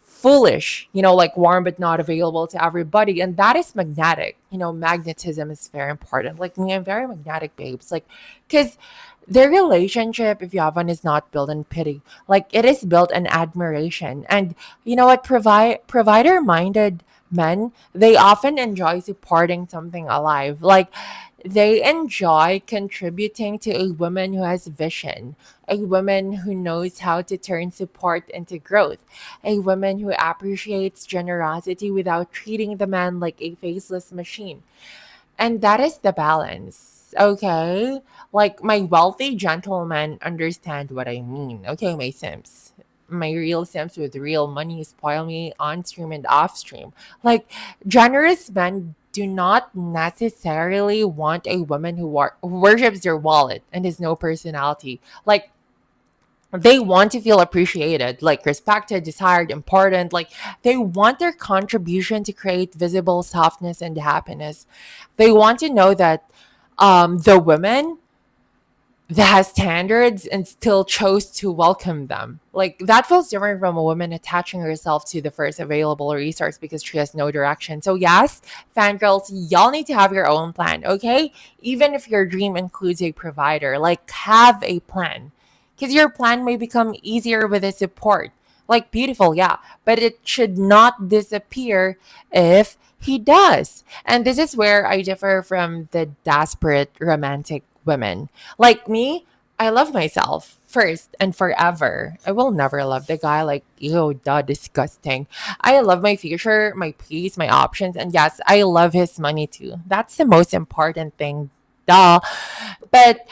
foolish, like warm but not available to everybody. And that is magnetic. Magnetism is very important. Like me, I'm very magnetic, babes. Like, because their relationship, if you have one, is not built on pity. Like it is built on admiration. And you know what? Provider minded men, they often enjoy supporting something alive. Like they enjoy contributing to a woman who has vision, a woman who knows how to turn support into growth, a woman who appreciates generosity without treating the man like a faceless machine. And that is the balance. Okay? Like my wealthy gentlemen understand what I mean. Okay, my Sims. My real Sims with real money spoil me on stream and off stream. Like generous men do not necessarily want a woman who worships their wallet and has no personality. Like they want to feel appreciated, like respected, desired, important. Like they want their contribution to create visible softness and happiness. They want to know that the woman that has standards and still chose to welcome them. Like that feels different from a woman attaching herself to the first available resource because she has no direction. So yes, fangirls, y'all need to have your own plan, okay? Even if your dream includes a provider, like have a plan. Because your plan may become easier with the support. Like beautiful, yeah, but it should not disappear if he does. And this is where I differ from the desperate romantic women. Like me, I love myself first and forever. I will never love the guy like, ew, duh, disgusting. I love my future, my peace, my options, and yes, I love his money too. That's the most important thing Duh. But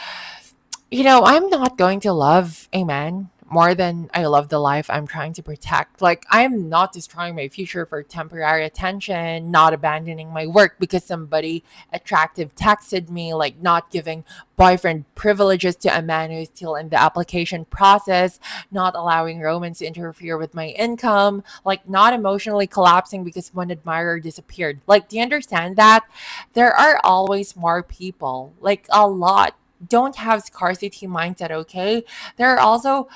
I'm not going to love a man more than I love the life I'm trying to protect. Like, I'm not destroying my future for temporary attention, not abandoning my work because somebody attractive texted me, like, not giving boyfriend privileges to a man who's still in the application process, not allowing romance to interfere with my income, like, not emotionally collapsing because one admirer disappeared. Like, do you understand that? There are always more people, like, a lot. Don't have scarcity mindset, okay? There are also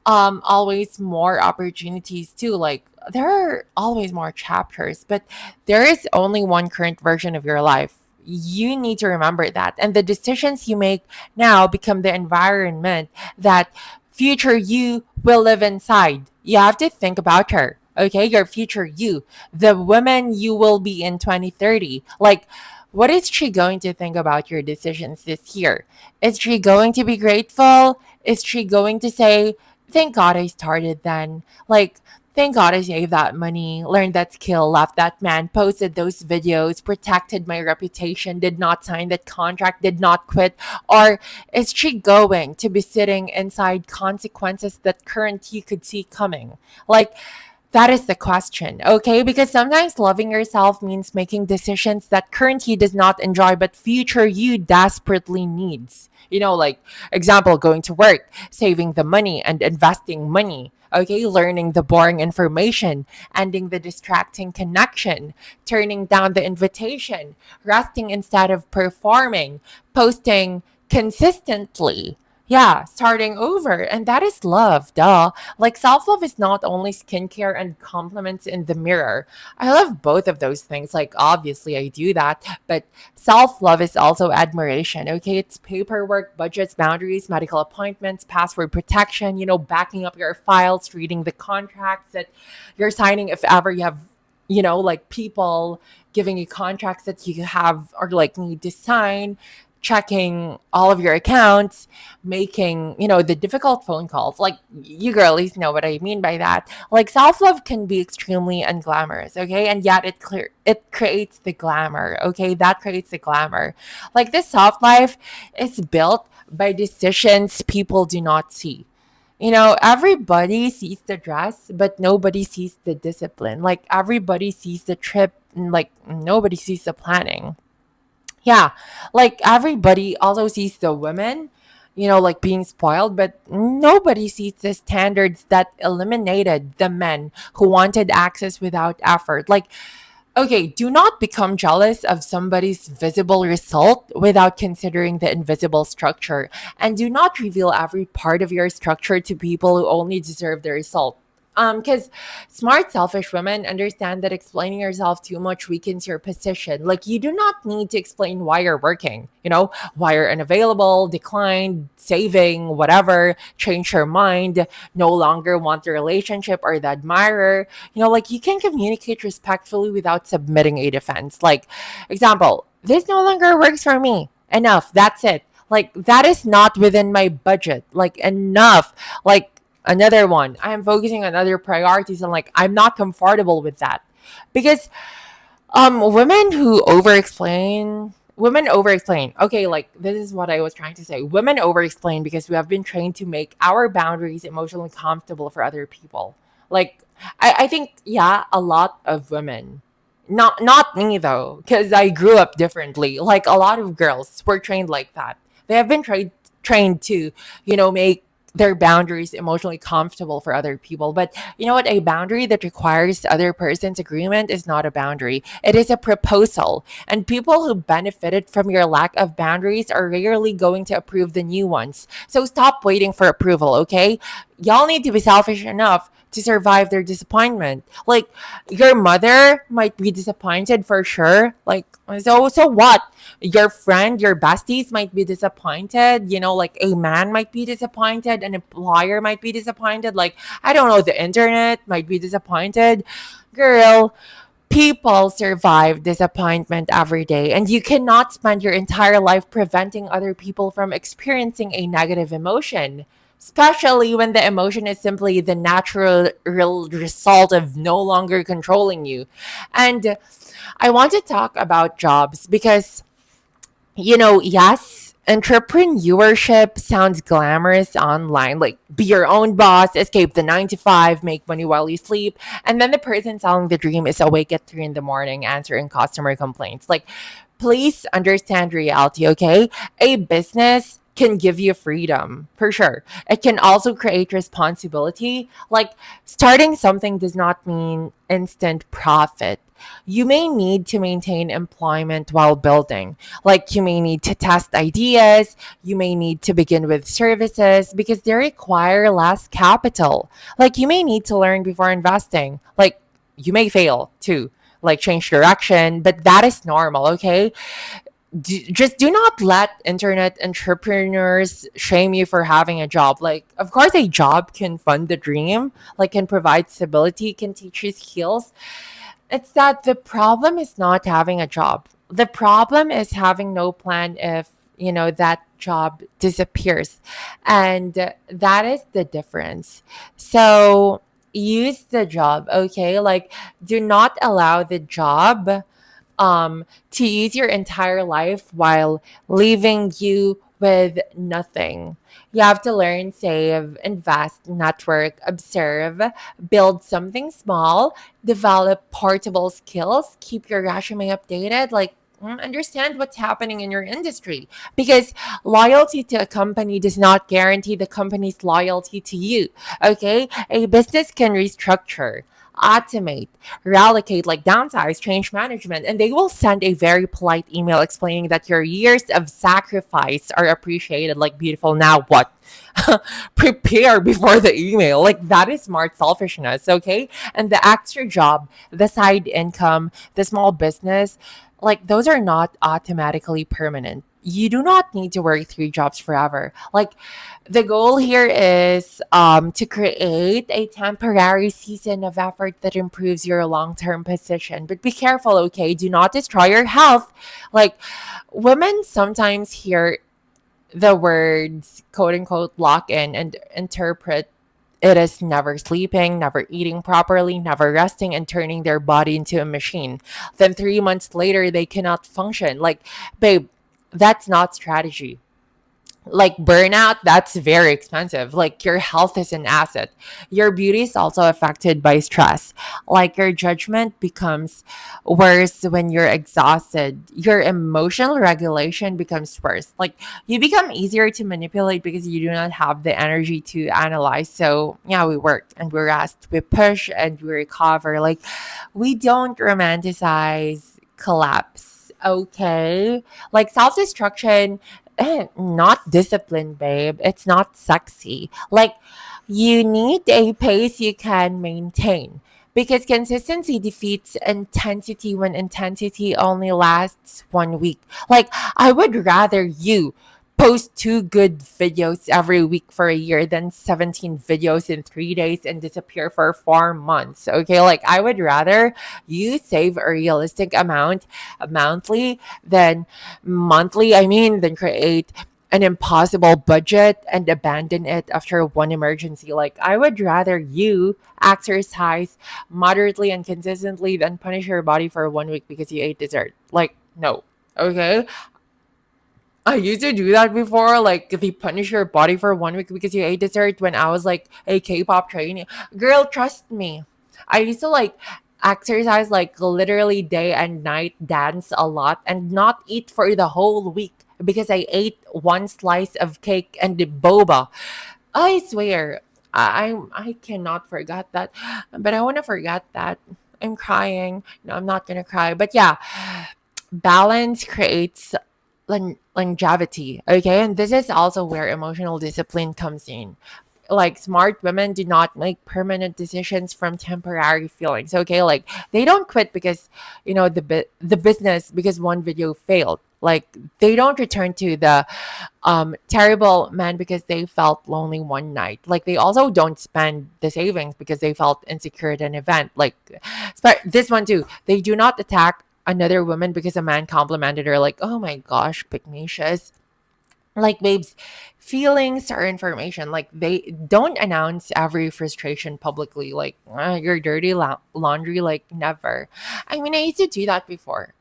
always more opportunities too. Like, there are always more chapters, but there is only one current version of your life. You need to remember that. And the decisions you make now become the environment that future you will live inside. You have to think about her. Okay, your future you, the woman you will be in 2030. Like, what is she going to think about your decisions this year? Is she going to be grateful? Is she going to say, thank God I started then? Like, thank God I saved that money, learned that skill, left that man, posted those videos, protected my reputation, did not sign that contract, did not quit? Or is she going to be sitting inside consequences that current you could see coming? Like, that is the question, okay? Because sometimes loving yourself means making decisions that current you does not enjoy, but future you desperately needs. Like, example, going to work, saving the money and investing money. Okay, learning the boring information, ending the distracting connection, turning down the invitation, resting instead of performing, posting consistently. Yeah, starting over. And that is love, duh. Like, self love is not only skincare and compliments in the mirror. I love both of those things. Like, obviously, I do that. But self love is also admiration, okay? It's paperwork, budgets, boundaries, medical appointments, password protection, backing up your files, reading the contracts that you're signing if ever you have, like, people giving you contracts that you have or like need to sign, checking all of your accounts, making, the difficult phone calls. Like, you girlies know what I mean by that. Like, self-love can be extremely unglamorous, okay? And yet it creates the glamour, okay? That creates the glamour. Like, this soft life is built by decisions people do not see. Everybody sees the dress, but nobody sees the discipline. Like, everybody sees the trip, and like nobody sees the planning. Yeah, like, everybody also sees the women, like, being spoiled, but nobody sees the standards that eliminated the men who wanted access without effort. Like, okay, do not become jealous of somebody's visible result without considering the invisible structure. And do not reveal every part of your structure to people who only deserve the result. Because smart, selfish women understand that explaining yourself too much weakens your position. Like, you do not need to explain why you're working, why you're unavailable, declined, saving, whatever, change your mind, no longer want the relationship or the admirer. Like, you can communicate respectfully without submitting a defense. Like, example, this no longer works for me. Enough. That's it. Like, that is not within my budget. Like, enough. Like, another one, I'm focusing on other priorities, and like, I'm not comfortable with that. Because women over explain. Okay, like, this is what I was trying to say. Women over explain because we have been trained to make our boundaries emotionally comfortable for other people. Like, I think, yeah, a lot of women, not me though, because I grew up differently. Like, a lot of girls were trained like that. They have been trained to, make their boundaries emotionally comfortable for other people. But you know what? A boundary that requires the other person's agreement is not a boundary. It is a proposal. And people who benefited from your lack of boundaries are rarely going to approve the new ones. So stop waiting for approval, okay? Y'all need to be selfish enough to survive their disappointment. Like, your mother might be disappointed for sure. Like, so what? Your friend, your besties might be disappointed. Like, a man might be disappointed, an employer might be disappointed. Like, I don't know, the internet might be disappointed. Girl, people survive disappointment every day, and you cannot spend your entire life preventing other people from experiencing a negative emotion, especially when the emotion is simply the natural result of no longer controlling you. And I want to talk about jobs because Yes, entrepreneurship sounds glamorous online. Like, be your own boss, escape the 9 to 5, make money while you sleep. And then the person selling the dream is awake at 3 in the morning answering customer complaints. Like, please understand reality, okay? A business can give you freedom, for sure. It can also create responsibility. Like, starting something does not mean instant profit. You may need to maintain employment while building. Like, you may need to test ideas, you may need to begin with services because they require less capital. Like, you may need to learn before investing. Like, you may fail too, like change direction, but that is normal, okay? Just do not let internet entrepreneurs shame you for having a job. Like, of course, a job can fund the dream, like, can provide stability, can teach you skills. It's that the problem is not having a job. The problem is having no plan if, that job disappears. And that is the difference. So use the job, okay? Like, do not allow the job to use your entire life while leaving you with nothing. You have to learn, save, invest, network, observe, build something small, develop portable skills, keep your resume updated, like understand what's happening in your industry, because loyalty to a company does not guarantee the company's loyalty to you. Okay, a business can restructure, automate, relocate, like downsize, change management, and they will send a very polite email explaining that your years of sacrifice are appreciated. Like, beautiful, now what? Prepare before the email. Like, that is smart selfishness, okay? And the extra job, the side income, the small business, like, those are not automatically permanent. You do not need to work three jobs forever. Like, the goal here is to create a temporary season of effort that improves your long term position. But be careful, okay? Do not destroy your health. Like, women sometimes hear the words quote unquote lock in and interpret it as never sleeping, never eating properly, never resting, and turning their body into a machine. Then 3 months later, they cannot function. Like, babe, that's not strategy. Like, burnout, that's very expensive. Like, your health is an asset. Your beauty is also affected by stress. Like, your judgment becomes worse when you're exhausted. Your emotional regulation becomes worse. Like, you become easier to manipulate because you do not have the energy to analyze. So yeah, we work and we rest, we push and we recover. Like, we don't romanticize collapse, okay? Like, self-destruction, not discipline, babe. It's not sexy. Like, you need a pace you can maintain because consistency defeats intensity when intensity only lasts 1 week. Like, I would rather you post two good videos every week for a year than 17 videos in 3 days and disappear for 4 months. Okay, like, I would rather you save a realistic amount monthly than than create an impossible budget and abandon it after one emergency. Like, I would rather you exercise moderately and consistently than punish your body for 1 week because you ate dessert. Like, no. Okay? I used to do that before. Like, if you punish your body for 1 week because you ate dessert when I was like a K-pop trainee. Girl, trust me. I used to like exercise like literally day and night, dance a lot, and not eat for the whole week because I ate one slice of cake and the boba. I swear, I cannot forget that, but I want to forget that. I'm crying. No, I'm not gonna cry, but yeah, balance creates longevity. Okay, and this is also where emotional discipline comes in. Like, smart women do not make permanent decisions from temporary feelings. Okay, like, they don't quit because the business because one video failed. Like, they don't return to the terrible man because they felt lonely one night. Like, they also don't spend the savings because they felt insecure at an event. Like, this one too, they do not attack another woman because a man complimented her. Like, oh my gosh, pygmacious. Like, babes, feelings are information. Like, they don't announce every frustration publicly. Like, your dirty laundry. Like, never. I mean, I used to do that before.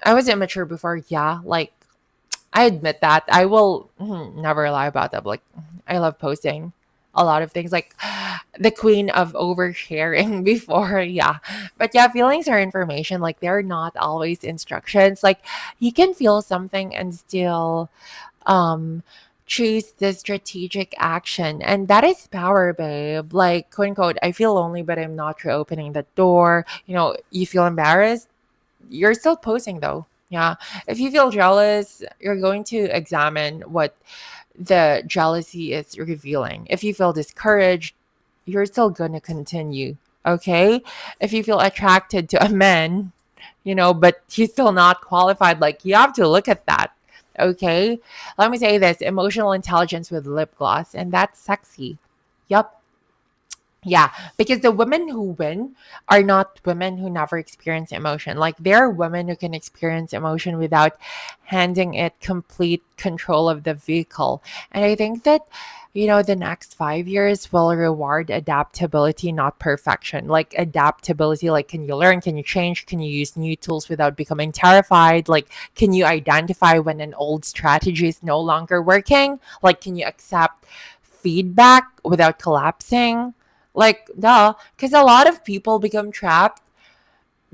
I was immature before, yeah. Like, I admit that. I will never lie about that. Like, I love posting a lot of things, like the queen of oversharing before. Yeah. But yeah, feelings are information. Like, they're not always instructions. Like, you can feel something and still um choose the strategic action, and that is power, babe. Like, quote unquote, I feel lonely but I'm not reopening the door. You feel embarrassed, you're still posting though. Yeah. If you feel jealous, you're going to examine what the jealousy is revealing. If you feel discouraged, you're still going to continue. Okay. If you feel attracted to a man, but he's still not qualified, like, you have to look at that. Okay. Let me say this: emotional intelligence with lip gloss, and that's sexy. Yup. Yeah, because the women who win are not women who never experience emotion. Like, they're women who can experience emotion without handing it complete control of the vehicle. And I think that, the next 5 years will reward adaptability, not perfection. Like, adaptability, like, can you learn? Can you change? Can you use new tools without becoming terrified? Like, can you identify when an old strategy is no longer working? Like, can you accept feedback without collapsing? Like, duh, because a lot of people become trapped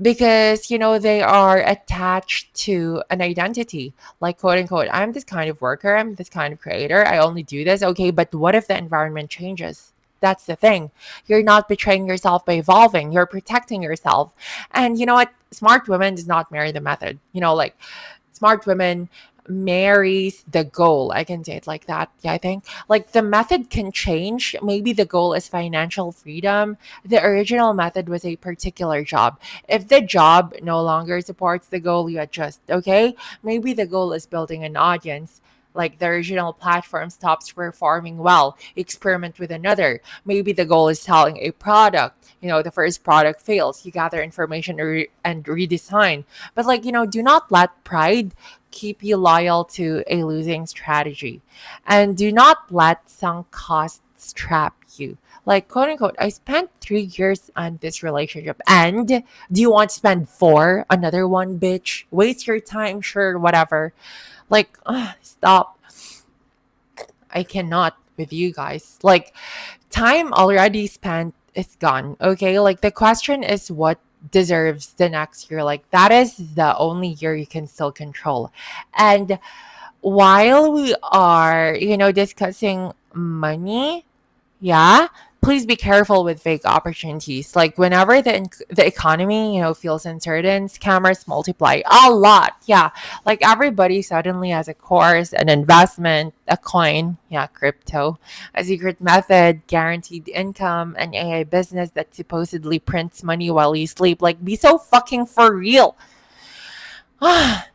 because, they are attached to an identity. Like, quote unquote, I'm this kind of worker, I'm this kind of creator, I only do this. Okay, but what if the environment changes? That's the thing. You're not betraying yourself by evolving, you're protecting yourself. And you know what? Smart women does not marry the method. Like, smart women marries the goal. I can say it like that. Yeah, I think like the method can change. Maybe the goal is financial freedom. The original method was a particular job. If the job no longer supports the goal, you adjust. Okay, maybe the goal is building an audience. Like, the original platform stops performing well, experiment with another. Maybe the goal is selling a product. The first product fails, you gather information and redesign. But, like, do not let pride keep you loyal to a losing strategy. And do not let sunk costs trap you. Like, quote unquote, I spent 3 years on this relationship. And do you want to spend four? Another one, bitch? Waste your time, sure, whatever. Like, stop. I cannot with you guys. Like, time already spent is gone. Okay. Like, the question is what deserves the next year. Like, that is the only year you can still control. And while we are, discussing money, yeah, please be careful with fake opportunities. Like, whenever the economy, feels uncertain, scammers multiply a lot. Yeah, like, everybody suddenly has a course, an investment, a coin, yeah, crypto, a secret method, guaranteed income, an AI business that supposedly prints money while you sleep. Like, be so fucking for real.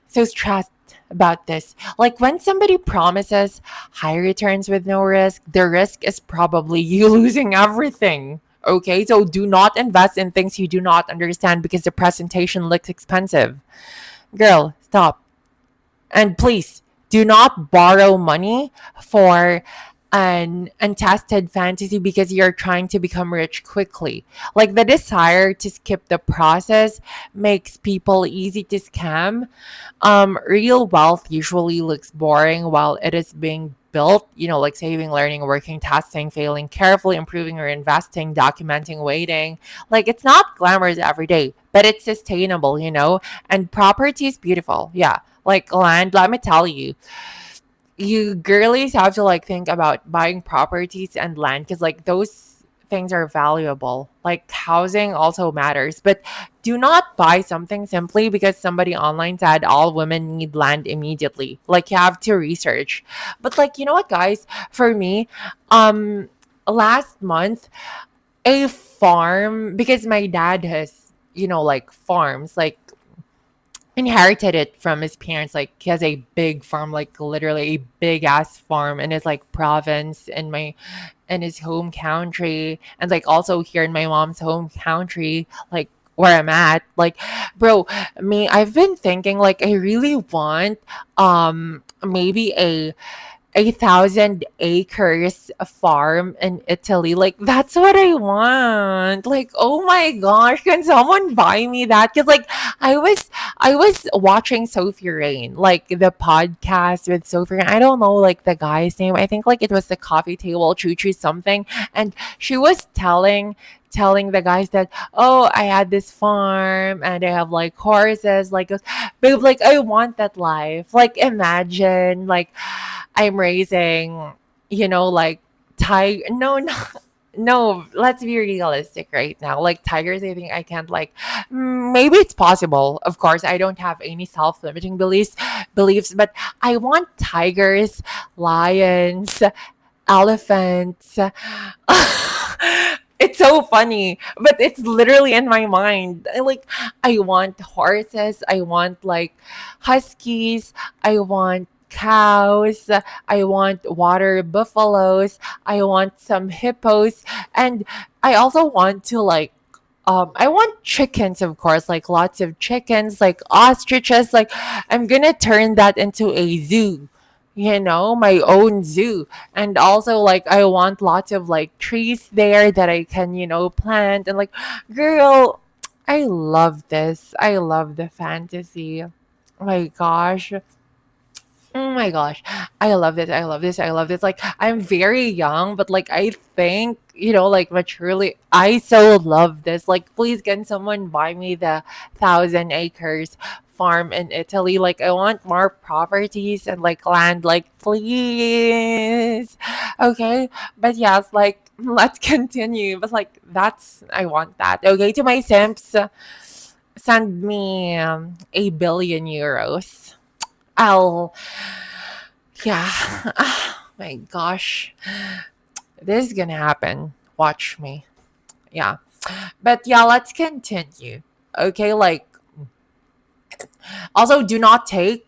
So stressed about this. Like, when somebody promises high returns with no risk, the risk is probably you losing everything. Okay, so do not invest in things you do not understand because the presentation looks expensive. Girl, stop. And please do not borrow money for an untested fantasy because you're trying to become rich quickly. Like, the desire to skip the process makes people easy to scam. Real wealth usually looks boring while it is being built, like saving, learning, working, testing, failing, carefully improving or investing, documenting, waiting. Like, it's not glamorous every day, but it's sustainable, and property is beautiful. Yeah. Like, land, let me tell you, you girlies have to like think about buying properties and land because like those things are valuable. Like, housing also matters, but do not buy something simply because somebody online said all women need land immediately. Like, you have to research. But like, you know what, guys, for me, um last month, a farm, because my dad has, like, farms, like, inherited it from his parents. Like, he has a big farm, like literally a big ass farm in his like province in his home country, and like also here in my mom's home country, like where I'm at. Like, bro, me, I've been thinking like I really want maybe 1,000 acres farm in Italy. Like that's what I want. Like, oh my gosh, can someone buy me that? Because like I was watching Sophie Rain, like the podcast with Sophie Rain. I don't know like the guy's name. I think like it was the coffee table choo choo something. And she was telling the guys that, oh, I had this farm and I have like horses, like babe, like I want that life. Like imagine like I'm raising, like tiger. No, no, no. Let's be realistic right now. Like tigers, I think I can't like. Maybe it's possible. Of course, I don't have any self-limiting beliefs, but I want tigers, lions, elephants. It's so funny, but it's literally in my mind. I want horses, I want like huskies, I want cows, I want water buffaloes, I want some hippos, and I also want to like I want chickens, of course, like lots of chickens, like ostriches. Like, I'm gonna turn that into a zoo, my own zoo. And also, like, I want lots of like trees there that I can, plant. And like, girl, I love this. I love the fantasy. Oh my gosh. Oh my gosh. I love this. I love this. I love this. Like, I'm very young, but like, I think, like, maturely, I so love this. Like, please, can someone buy me the 1,000 acres farm in Italy? Like, I want more properties and like land. Like, please. Okay. But yes, like, let's continue. But like, I want that. Okay. To my Simps, send me a billion euros. I'll Yeah. Oh my gosh. This is gonna happen. Watch me. Yeah. But yeah, let's continue. Okay, like also do not take,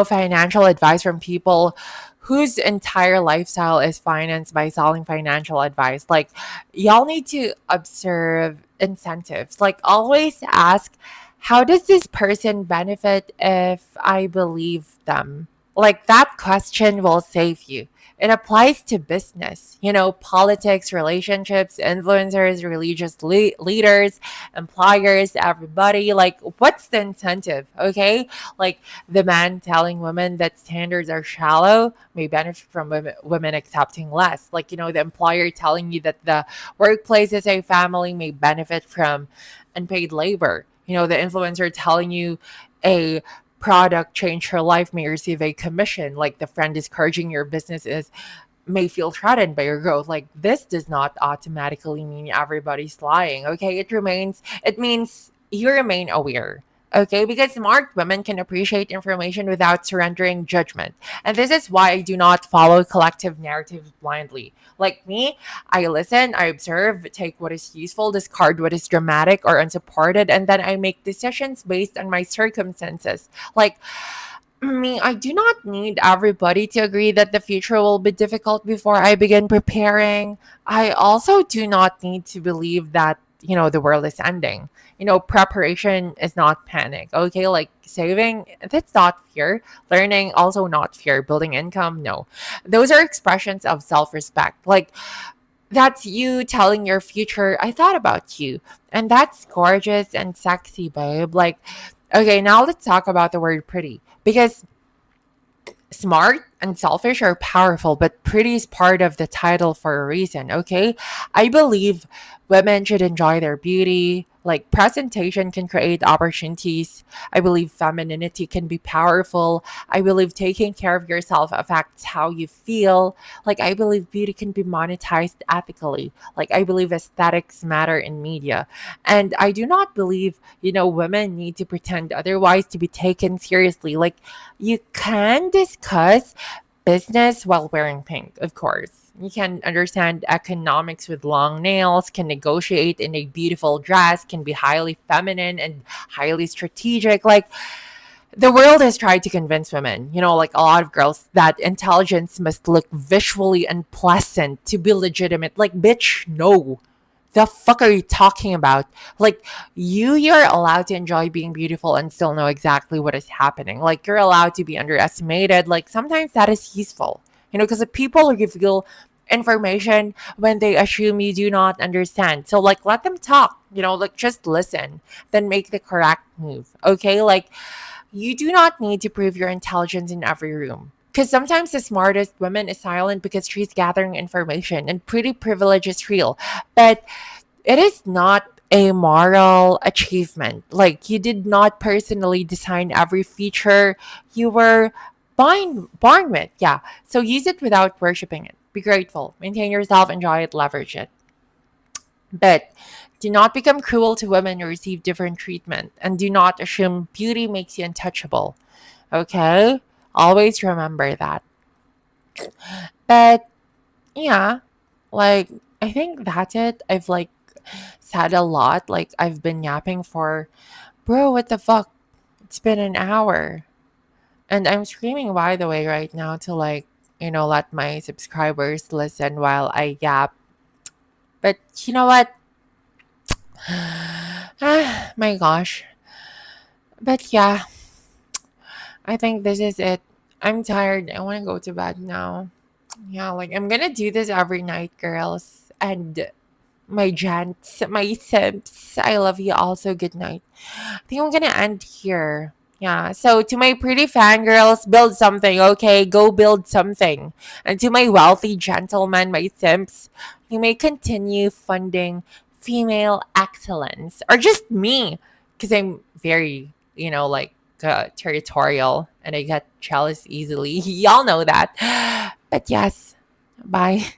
financial advice from people whose entire lifestyle is financed by selling financial advice. Like y'all need to observe incentives. Like always ask, how does this person benefit if I believe them? Like that question will save you. It applies to business, politics, relationships, influencers, religious leaders, employers, everybody. Like, what's the incentive? Okay. Like, the man telling women that standards are shallow may benefit from women accepting less. Like, the employer telling you that the workplace is a family may benefit from unpaid labor. The influencer telling you a product changed her life may receive a commission. Like the friend discouraging your business is may feel threatened by your growth. Like this does not automatically mean everybody's lying. Okay. It means you remain aware. Okay, because smart women can appreciate information without surrendering judgment. And this is why I do not follow collective narratives blindly. Like me, I listen, I observe, take what is useful, discard what is dramatic or unsupported, and then I make decisions based on my circumstances. Like me, I do not need everybody to agree that the future will be difficult before I begin preparing. I also do not need to believe that, the world is ending. Preparation is not panic. Okay, like saving, that's not fear. Learning, also not fear. Building income, no. Those are expressions of self respect. Like, that's you telling your future, I thought about you. And that's gorgeous and sexy, babe. Like, okay, now let's talk about the word pretty. Because smart and selfish are powerful, but pretty is part of the title for a reason, okay? I believe women should enjoy their beauty. Like presentation can create opportunities. I believe femininity can be powerful. I believe taking care of yourself affects how you feel. Like I believe beauty can be monetized ethically. Like I believe aesthetics matter in media. And I do not believe, women need to pretend otherwise to be taken seriously. Like you can discuss business while wearing pink, of course. You can understand economics with long nails, can negotiate in a beautiful dress, can be highly feminine and highly strategic. Like, the world has tried to convince women, like a lot of girls, that intelligence must look visually unpleasant to be legitimate. Like, bitch, no. The fuck are you talking about? Like, you're allowed to enjoy being beautiful and still know exactly what is happening. Like, you're allowed to be underestimated. Like, sometimes that is useful. Because the people reveal information when they assume you do not understand. So, like, let them talk, like, just listen, then make the correct move. Okay. Like, you do not need to prove your intelligence in every room. Because sometimes the smartest woman is silent because she's gathering information, and pretty privilege is real. But it is not a moral achievement. Like, you did not personally design every feature you were born with. Yeah. So use it without worshiping it. Be grateful. Maintain yourself. Enjoy it. Leverage it. But do not become cruel to women who receive different treatment. And do not assume beauty makes you untouchable. Okay? Always remember that. But yeah, like, I think that's it. I've like said a lot. Like, I've been yapping for, bro, what the fuck? It's been an hour. And I'm screaming, by the way, right now to, like, let my subscribers listen while I yap. But you know what? Ah, my gosh. But yeah, I think this is it. I'm tired. I want to go to bed now. Yeah, like, I'm gonna do this every night, girls. And my gents, my simps, I love you also. Good night. I think I'm gonna end here. Yeah. So to my pretty fangirls, build something, okay? Go build something. And to my wealthy gentlemen, my simps, you may continue funding female excellence. Or just me. Because I'm very, like, territorial and I get jealous easily. Y'all know that. But yes. Bye.